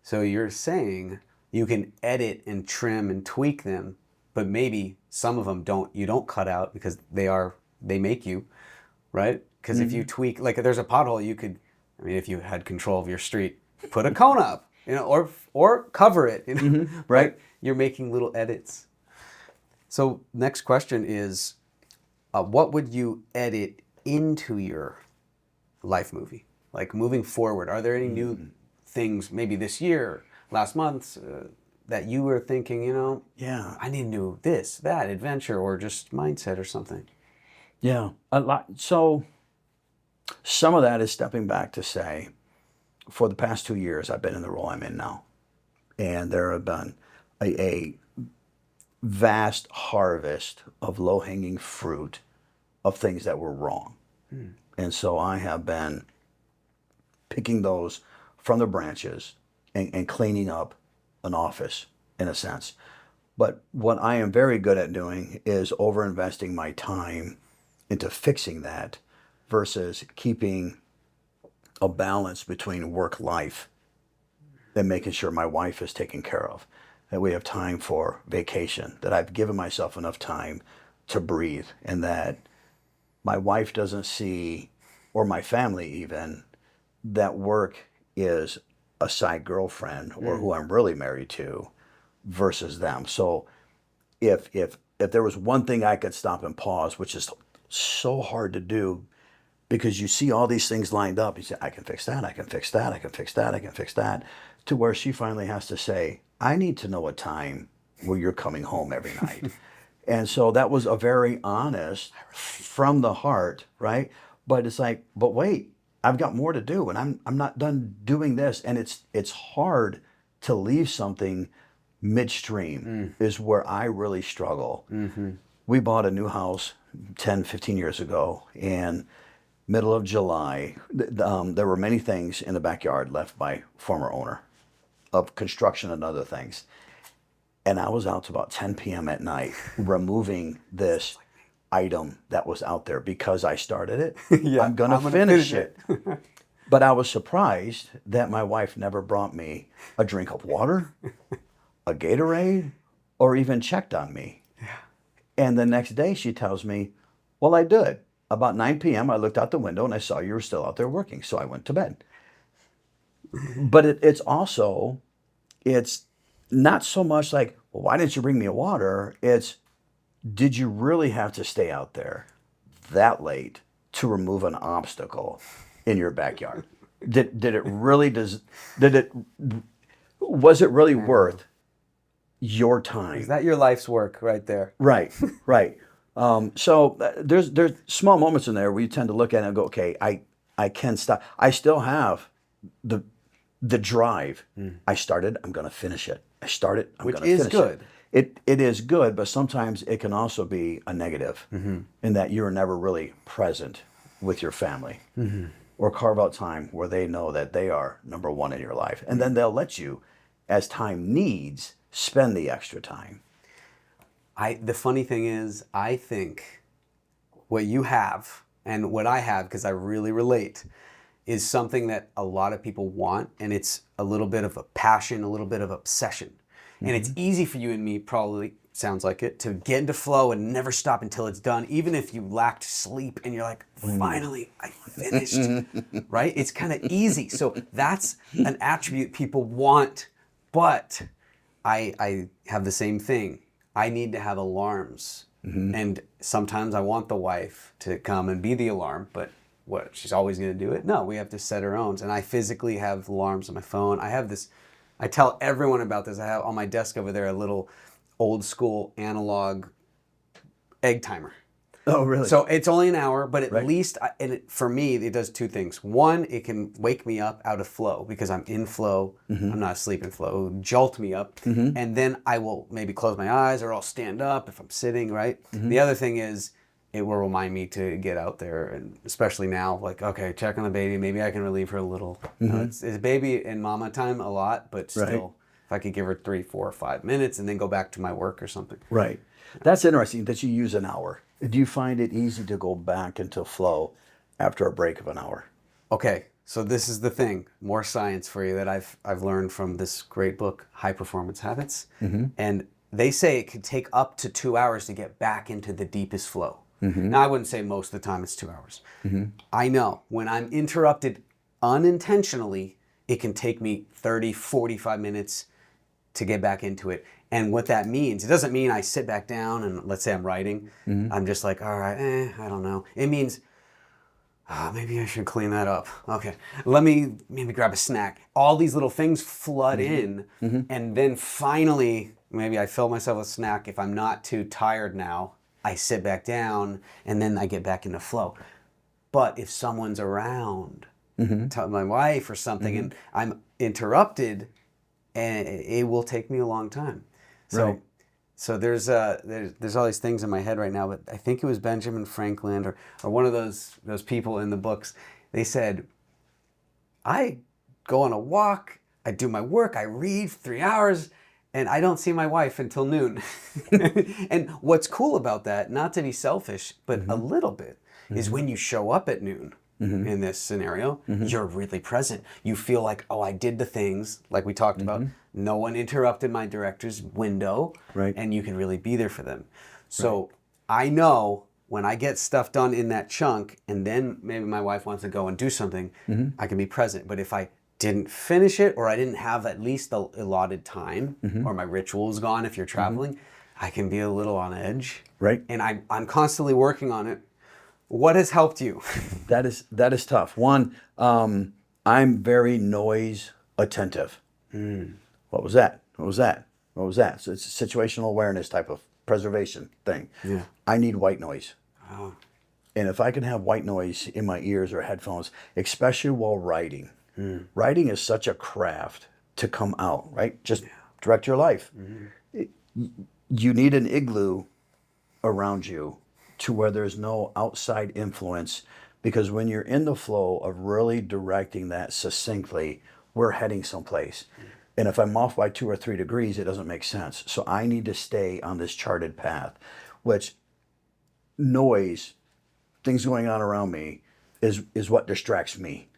So you're saying you can edit and trim and tweak them, but maybe some of them you don't cut out because they make you, right? Because if you tweak, like if there's a pothole, if you had control of your street, put a cone up, or cover it, right? You're making little edits. So next question is, what would you edit into your life movie? Like moving forward, are there any new things maybe this year, last month, that you were thinking, I need to do this, that, adventure, or just mindset or something? Yeah, a lot. So some of that is stepping back to say, for the past 2 years, I've been in the role I'm in now. And there have been a vast harvest of low-hanging fruit of things that were wrong. And so I have been picking those from the branches and cleaning up an office, in a sense. But what I am very good at doing is over-investing my time into fixing that versus keeping a balance between work-life and making sure my wife is taken care of, that we have time for vacation, that I've given myself enough time to breathe, and that my wife doesn't see, or my family even, that work is a side girlfriend or who I'm really married to versus them. So if there was one thing I could stop and pause, which is so hard to do because you see all these things lined up, you say, I can fix that, I can fix that, I can fix that, I can fix that, to where she finally has to say, I need to know a time where you're coming home every night. And so that was a very honest, from the heart, right? But it's like, but wait, I've got more to do, and I'm not done doing this. And it's hard to leave something midstream is where I really struggle. We bought a new house 10, 15 years ago, and middle of July, there were many things in the backyard left by former owner of construction and other things. And I was out to about 10 p.m. at night removing this item that was out there because I started it. I'm gonna finish it. But I was surprised that my wife never brought me a drink of water, a Gatorade, or even checked on me. And the next day she tells me, well, I did. About 9 p.m. I looked out the window and I saw you were still out there working, so I went to bed. But it's also, it's not so much like, well, why didn't you bring me a water? It's, did you really have to stay out there that late to remove an obstacle in your backyard? Was it really worth your time? Is that your life's work right there? Right. So there's small moments in there where you tend to look at it and go, okay, I can stop. I still have the drive. I started, I'm going to finish it. I started, I'm going to finish it. Which is good. It is good, but sometimes it can also be a negative in that you're never really present with your family or carve out time where they know that they are number one in your life. And then they'll let you, as time needs, spend the extra time. The funny thing is, I think what you have and what I have, because I really relate, is something that a lot of people want, and it's a little bit of a passion, a little bit of obsession. And it's easy for you and me, probably, sounds like it, to get into flow and never stop until it's done, even if you lacked sleep and you're like, finally, I finished, right? It's kind of easy. So that's an attribute people want, but I have the same thing. I need to have alarms. And sometimes I want the wife to come and be the alarm, but what, she's always going to do it? No, we have to set our own. And I physically have alarms on my phone. I have this, I tell everyone about this. I have on my desk over there a little old school analog egg timer. Oh, really? So it's only an hour, but at least, for me, it does two things. One, it can wake me up out of flow because I'm in flow. I'm not asleep in flow. It will jolt me up. And then I will maybe close my eyes or I'll stand up if I'm sitting, right? The other thing is, it will remind me to get out there, and especially now, like, okay, check on the baby. Maybe I can relieve her a little. It's baby and mama time a lot, but still, if I could give her 3, 4, or 5 minutes and then go back to my work or something. Right. That's interesting that you use an hour. Do you find it easy to go back into flow after a break of an hour? Okay, so this is the thing, more science for you that I've learned from this great book, High Performance Habits. And they say it can take up to 2 hours to get back into the deepest flow. Now, I wouldn't say most of the time it's 2 hours. I know when I'm interrupted unintentionally, it can take me 30, 45 minutes to get back into it. And what that means, it doesn't mean I sit back down and let's say I'm writing. I'm just like, all right, I don't know. It means, maybe I should clean that up. Okay, let me maybe grab a snack. All these little things flood in. And then finally, maybe I fill myself with a snack. If I'm not too tired now, I sit back down and then I get back into flow. But if someone's around, tell my wife or something, Mm-hmm. and I'm interrupted, and it will take me a long time. So, Right. so there's all these things in my head right now. But I think it was Benjamin Franklin or one of those people in the books. They said, I go on a walk, I do my work, I read for 3 hours, and I don't see my wife until noon. And what's cool about that, not to be selfish, but a little bit, is when you show up at noon in this scenario, you're really present. You feel like, oh, I did the things like we talked about. No one interrupted my director's window, Right. and you can really be there for them. So I know when I get stuff done in that chunk, and then maybe my wife wants to go and do something, I can be present. But if I didn't finish it, or I didn't have at least the allotted time, or my ritual is gone if you're traveling, I can be a little on edge. Right. And I'm constantly working on it. What has helped you? That is tough. One, I'm very noise attentive. What was that? What was that? What was that? So it's a situational awareness type of preservation thing. Yeah. I need white noise. Oh. And if I can have white noise in my ears or headphones, especially while writing, writing is such a craft to come out, right? Just direct your life. You need an igloo around you to where there's no outside influence, because when you're in the flow of really directing that succinctly, we're heading someplace. And if I'm off by 2 or 3 degrees, it doesn't make sense. So I need to stay on this charted path, which noise, things going on around me, is what distracts me.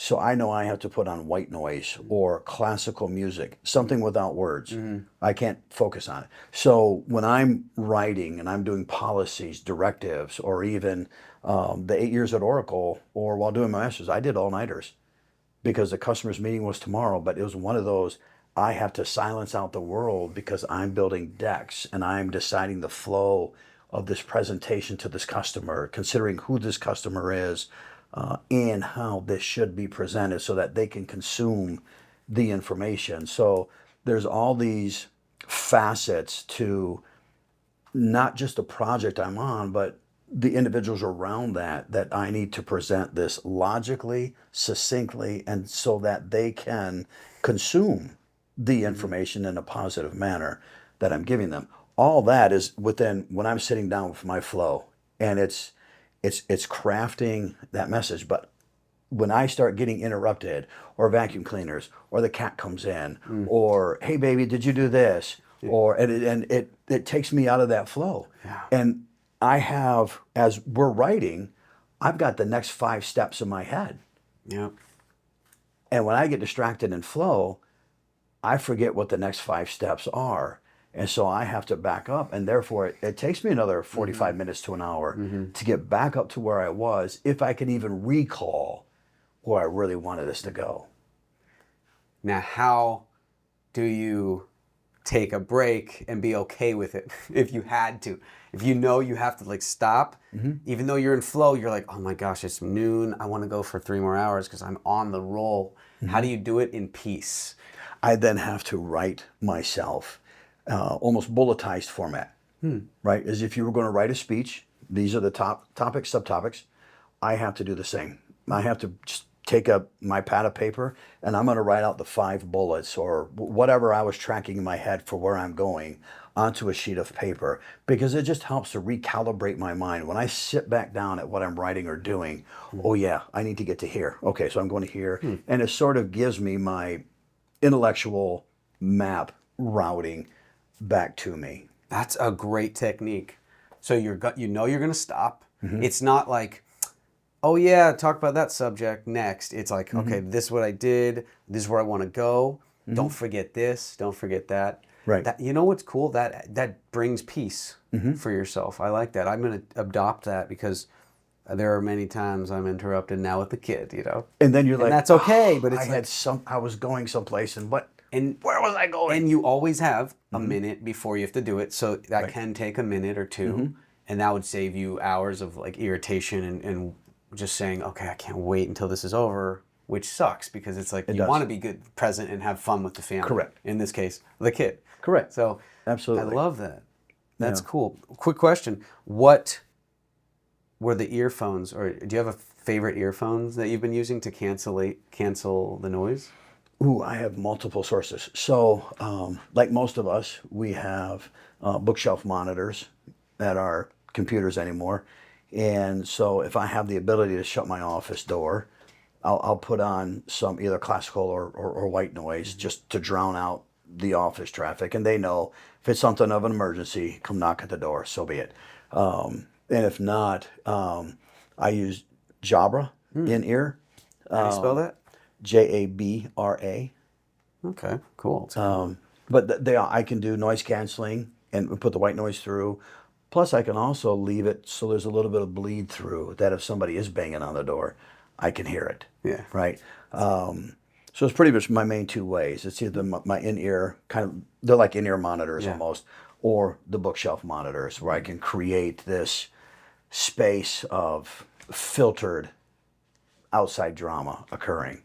So I know I have to put on white noise or classical music, something without words. I can't focus on it. So when I'm writing and I'm doing policies, directives, or even the 8 years at Oracle, or while doing my master's, I did all-nighters because the customer's meeting was tomorrow, but it was one of those, I have to silence out the world because I'm building decks and I'm deciding the flow of this presentation to this customer, considering who this customer is, and how this should be presented so that they can consume the information. So there's all these facets to not just the project I'm on, but the individuals around that I need to present this logically, succinctly, and so that they can consume the information in a positive manner that I'm giving them. All that is within when I'm sitting down with my flow, and it's crafting that message. But when I start getting interrupted, or vacuum cleaners, or the cat comes in, or hey baby, did you do this? Or and it takes me out of that flow. Yeah. And I have, as we're writing, I've got the next 5 steps in my head. Yep. And when I get distracted in flow, I forget what the next 5 steps are. And so I have to back up. And therefore, it takes me another 45 minutes to an hour to get back up to where I was, if I can even recall where I really wanted us to go. Now, how do you take a break and be okay with it if you had to? If you know you have to like stop, even though you're in flow, you're like, oh my gosh, it's noon. I want to go for 3 more hours because I'm on the roll. How do you do it in peace? I then have to write myself almost bulletized format, right? As if you were going to write a speech. These are the top topics, subtopics. I have to do the same. I have to just take my pad of paper and I'm going to write out the 5 bullets or whatever I was tracking in my head for where I'm going onto a sheet of paper, because it just helps to recalibrate my mind. When I sit back down at what I'm writing or doing, oh yeah, I need to get to here. Okay, so I'm going to here. And it sort of gives me my intellectual map routing back to me. That's a great technique. So you know you're going to stop. It's not like, oh yeah, talk about that subject next. It's like, okay, this is what I did. This is where I want to go. Don't forget this. Don't forget that. Right. You know what's cool? That brings peace for yourself. I like that. I'm going to adopt that because there are many times I'm interrupted now with the kid, you know. And then you're like, that's okay, but it's I was going someplace and where was I going? And you always have a minute before you have to do it, so that can take a minute or 2, and that would save you hours of like irritation and just saying, okay, I can't wait until this is over, which sucks because it's like you want to be good, present, and have fun with the family. Correct. In this case, the kid. Correct. So absolutely, I love that. That's cool. Quick question: what were the earphones, or do you have a favorite earphones that you've been using to cancel the noise? Ooh, I have multiple sources. So, like most of us, we have bookshelf monitors that are computers anymore. And so if I have the ability to shut my office door, I'll put on some either classical or white noise just to drown out the office traffic. And they know if it's something of an emergency, come knock at the door, so be it. And if not, I use Jabra in-ear. How do you spell that? Jabra. Okay, cool. But I can do noise canceling and put the white noise through. Plus, I can also leave it so there's a little bit of bleed through that if somebody is banging on the door, I can hear it. Yeah. Right. So it's pretty much my main two ways. It's either my in-ear they're like in-ear monitors almost, or the bookshelf monitors where I can create this space of filtered outside drama occurring.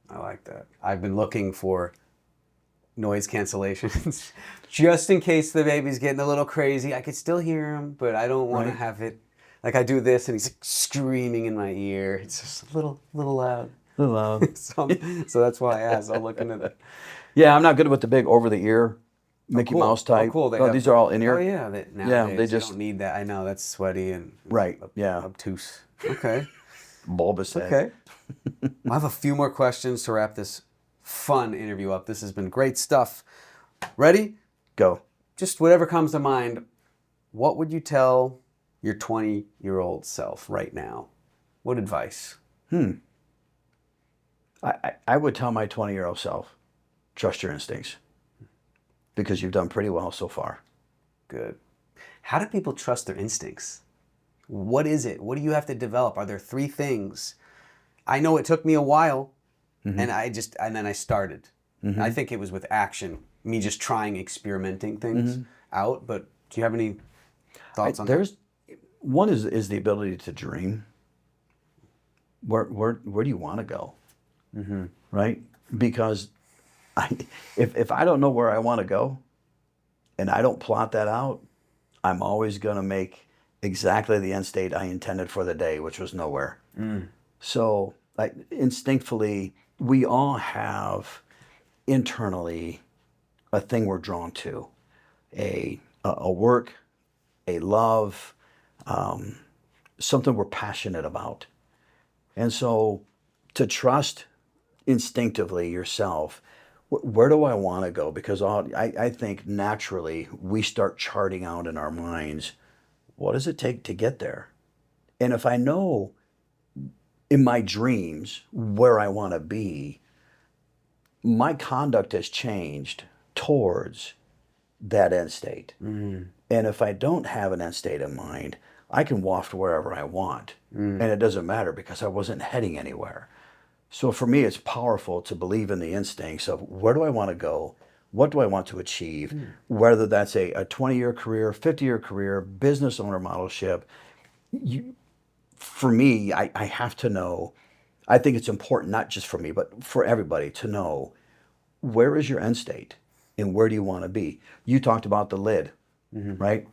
I like that. I've been looking for noise cancellations just in case the baby's getting a little crazy. I could still hear him, but I don't want to have it like I do this and he's like screaming in my ear. It's just a little loud. A little loud. So that's why I asked. I'll look into that. Yeah, I'm not good with the big over-the-ear Mickey Mouse type. Oh, cool. These are all in-ear. Oh, yeah. They don't need that. I know. That's sweaty and obtuse. Okay. Bulbous head. Okay. I have a few more questions to wrap this fun interview up. This has been great stuff. Ready? Go. Just whatever comes to mind. What would you tell your 20-year-old self right now? What advice? I would tell my 20-year-old self, trust your instincts, because you've done pretty well so far. Good. How do people trust their instincts? What is it? What do you have to develop? Are there 3 things? I know it took me a while, and then I started. I think it was with action, me just trying, experimenting things out. But do you have any thoughts on that? One is the ability to dream. Where do you want to go? Right? Because if I don't know where I want to go, and I don't plot that out, I'm always going to make exactly the end state I intended for the day, which was nowhere. So instinctively, we all have internally a thing we're drawn to, a work, a love, something we're passionate about. And so to trust instinctively yourself, where do I want to go? Because I think naturally we start charting out in our minds, what does it take to get there? And if I know in my dreams where I want to be, my conduct has changed towards that end state. And if I don't have an end state in mind, I can waft wherever I want. And it doesn't matter because I wasn't heading anywhere. So for me, it's powerful to believe in the instincts of where do I want to go? What do I want to achieve? Whether that's a 20-year career, 50-year career, business owner modelship. For me, I have to know, I think it's important, not just for me, but for everybody to know, where is your end state and where do you want to be? You talked about the lid, right?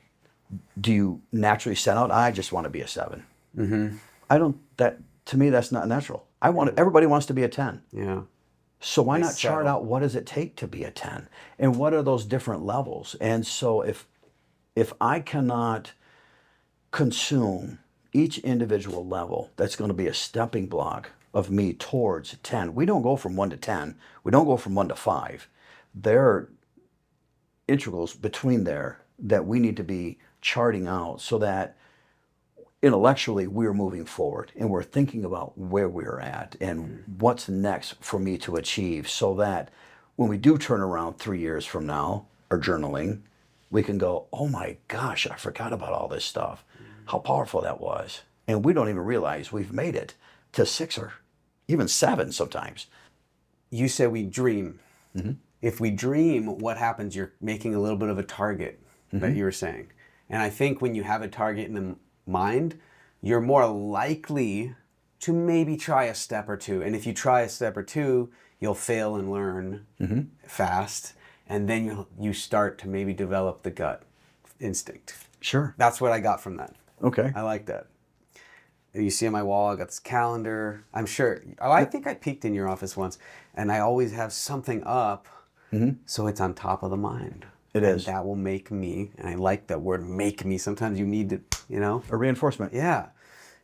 Do you naturally set out, I just want to be a 7? To me, that's not natural. Everybody wants to be a 10. Yeah. So why not chart out what does it take to be a 10? And what are those different levels? And so if I cannot consume each individual level, that's going to be a stepping block of me towards 10. We don't go from 1 to 10. We don't go from 1 to 5. There are integrals between there that we need to be charting out so that intellectually we're moving forward and we're thinking about where we're at and what's next for me to achieve, so that when we do turn around 3 years from now or journaling, we can go, oh my gosh, I forgot about all this stuff. How powerful that was. And we don't even realize we've made it to 6 or even 7 sometimes. You said we dream. If we dream, what happens? You're making a little bit of a target that you were saying. And I think when you have a target in the mind, you're more likely to maybe try a step or 2. And if you try a step or 2, you'll fail and learn fast. And then you start to maybe develop the gut instinct. Sure. That's what I got from that. Okay. I like that. You see on my wall, I got this calendar. I'm sure. Oh, I think I peeked in your office once, and I always have something up, so it's on top of the mind. It is. That will make me, and I like that word, make me. Sometimes you need to, A reinforcement. Yeah.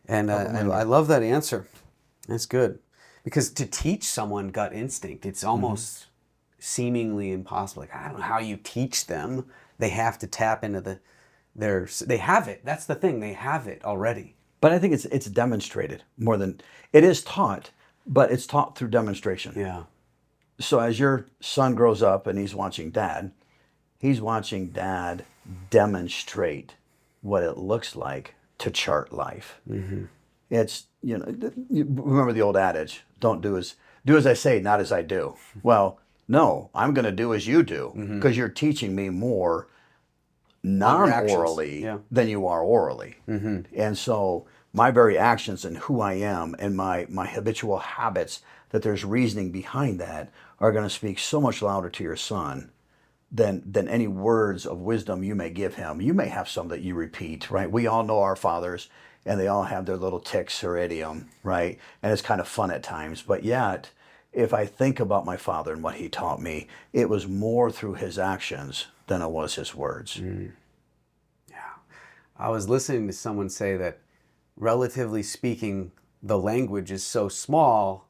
And I love that answer. That's good. Because to teach someone gut instinct, it's almost seemingly impossible. Like, I don't know how you teach them. They have to tap into they have it. That's the thing. They have it already. But I think it's demonstrated more than, it is taught, but it's taught through demonstration. Yeah. So as your son grows up and he's watching dad demonstrate what it looks like to chart life. It's, you remember the old adage, do as I say, not as I do. Well, no, I'm going to do as you do, because you're teaching me more non-orally than you are orally. And so my very actions and who I am and my habitual habits, that there's reasoning behind that, are going to speak so much louder to your son than any words of wisdom you may give him. You may have some that you repeat, right? We all know our fathers, and they all have their little tics or idiom, right? And it's kind of fun at times. But yet, if I think about my father and what he taught me, it was more through his actions than it was his words. Yeah. I was listening to someone say that, relatively speaking, the language is so small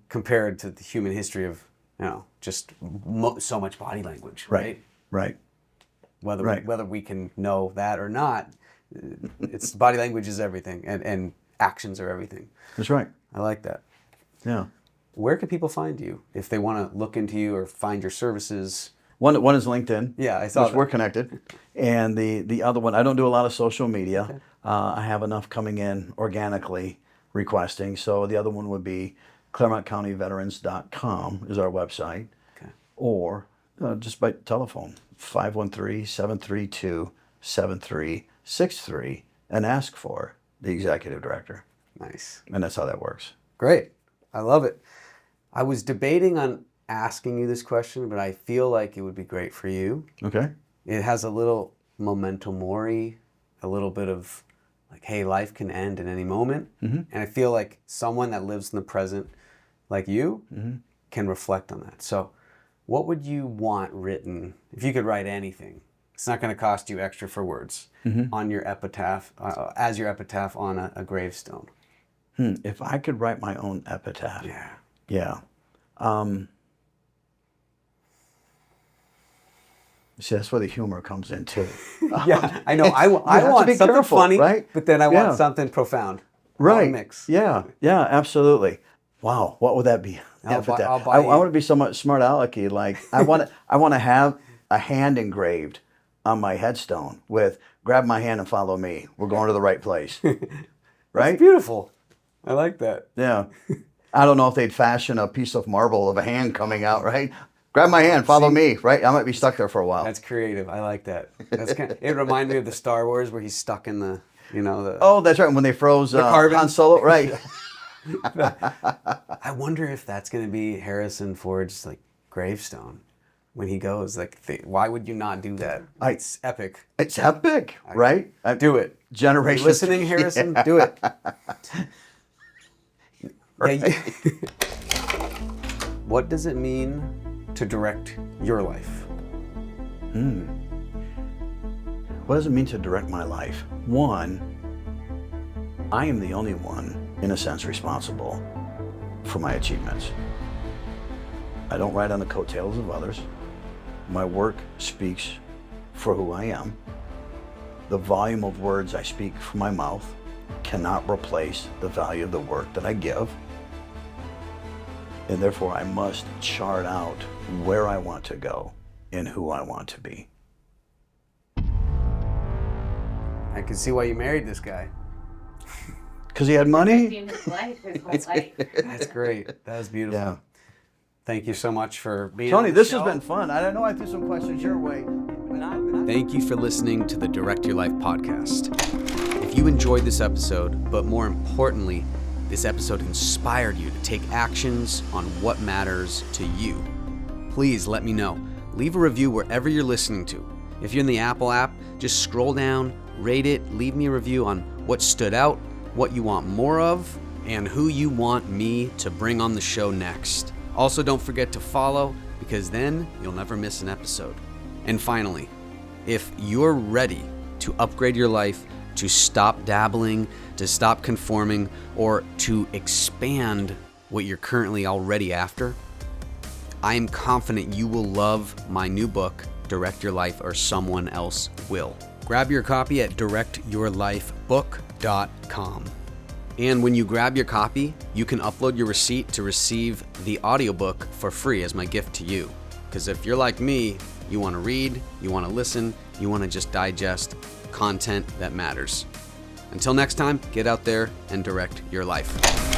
compared to the human history of, just so much body language, right? Right. Whether we can know that or not, it's body language is everything, and actions are everything. That's right. I like that. Yeah. Where can people find you if they want to look into you or find your services? One is LinkedIn. Yeah, I saw that. We're connected. And the other one, I don't do a lot of social media. Okay. I have enough coming in organically requesting. So the other one would be ClermontCountyVeterans.com is our website. Okay. Or just by telephone, 513-732-7363, and ask for the executive director. Nice. And that's how that works. Great. I love it. I was debating on asking you this question, but I feel like it would be great for you. Okay. It has a little memento mori, a little bit of like, hey, life can end at any moment. And I feel like someone that lives in the present like you can reflect on that. So what would you want written, if you could write anything? It's not going to cost you extra for words, on your epitaph, as your epitaph on a gravestone. If I could write my own epitaph. Yeah. See, that's where the humor comes in too. Yeah, I know. I want something careful, funny, right? But then I want something profound. Right. Mix. Yeah, absolutely. Wow, what would that be? I want to be somewhat smart alecky. Like I want to have a hand engraved on my headstone with "Grab my hand and follow me. We're going to the right place." Right? That's beautiful. I like that. Yeah. I don't know if they'd fashion a piece of marble of a hand coming out, right? Grab my hand, follow me, right? I might be stuck there for a while. That's creative. I like that. It reminded me of the Star Wars where he's stuck in the. Oh, that's right. When they froze Han Solo, right? I wonder if that's going to be Harrison Ford's like gravestone when he goes. Like, why would you not do that? It's epic. It's epic, right? Do it. Generations. Listening, Harrison, do it. Right. What does it mean to direct your life? What does it mean to direct my life? One, I am the only one, in a sense, responsible for my achievements. I don't ride on the coattails of others. My work speaks for who I am. The volume of words I speak from my mouth cannot replace the value of the work that I give. And therefore, I must chart out where I want to go and who I want to be. I can see why you married this guy. Because he had money? His whole life. That's great. That was beautiful. Yeah. Thank you so much for being Tony, on the this show. has been fun. I know I threw some questions your way. Thank you for listening to the Direct Your Life podcast. If you enjoyed this episode, but more importantly, this episode inspired you to take actions on what matters to you, please let me know. Leave a review wherever you're listening to. If you're in the Apple app, just scroll down, rate it, leave me a review on what stood out, what you want more of, and who you want me to bring on the show next. Also, don't forget to follow, because then you'll never miss an episode. And finally, if you're ready to upgrade your life, to stop dabbling, to stop conforming, or to expand what you're currently already after, I am confident you will love my new book, Direct Your Life or Someone Else Will. Grab your copy at directyourlifebook.com. And when you grab your copy, you can upload your receipt to receive the audiobook for free as my gift to you. Because if you're like me, you want to read, you want to listen, you want to just digest content that matters. Until next time, get out there and direct your life.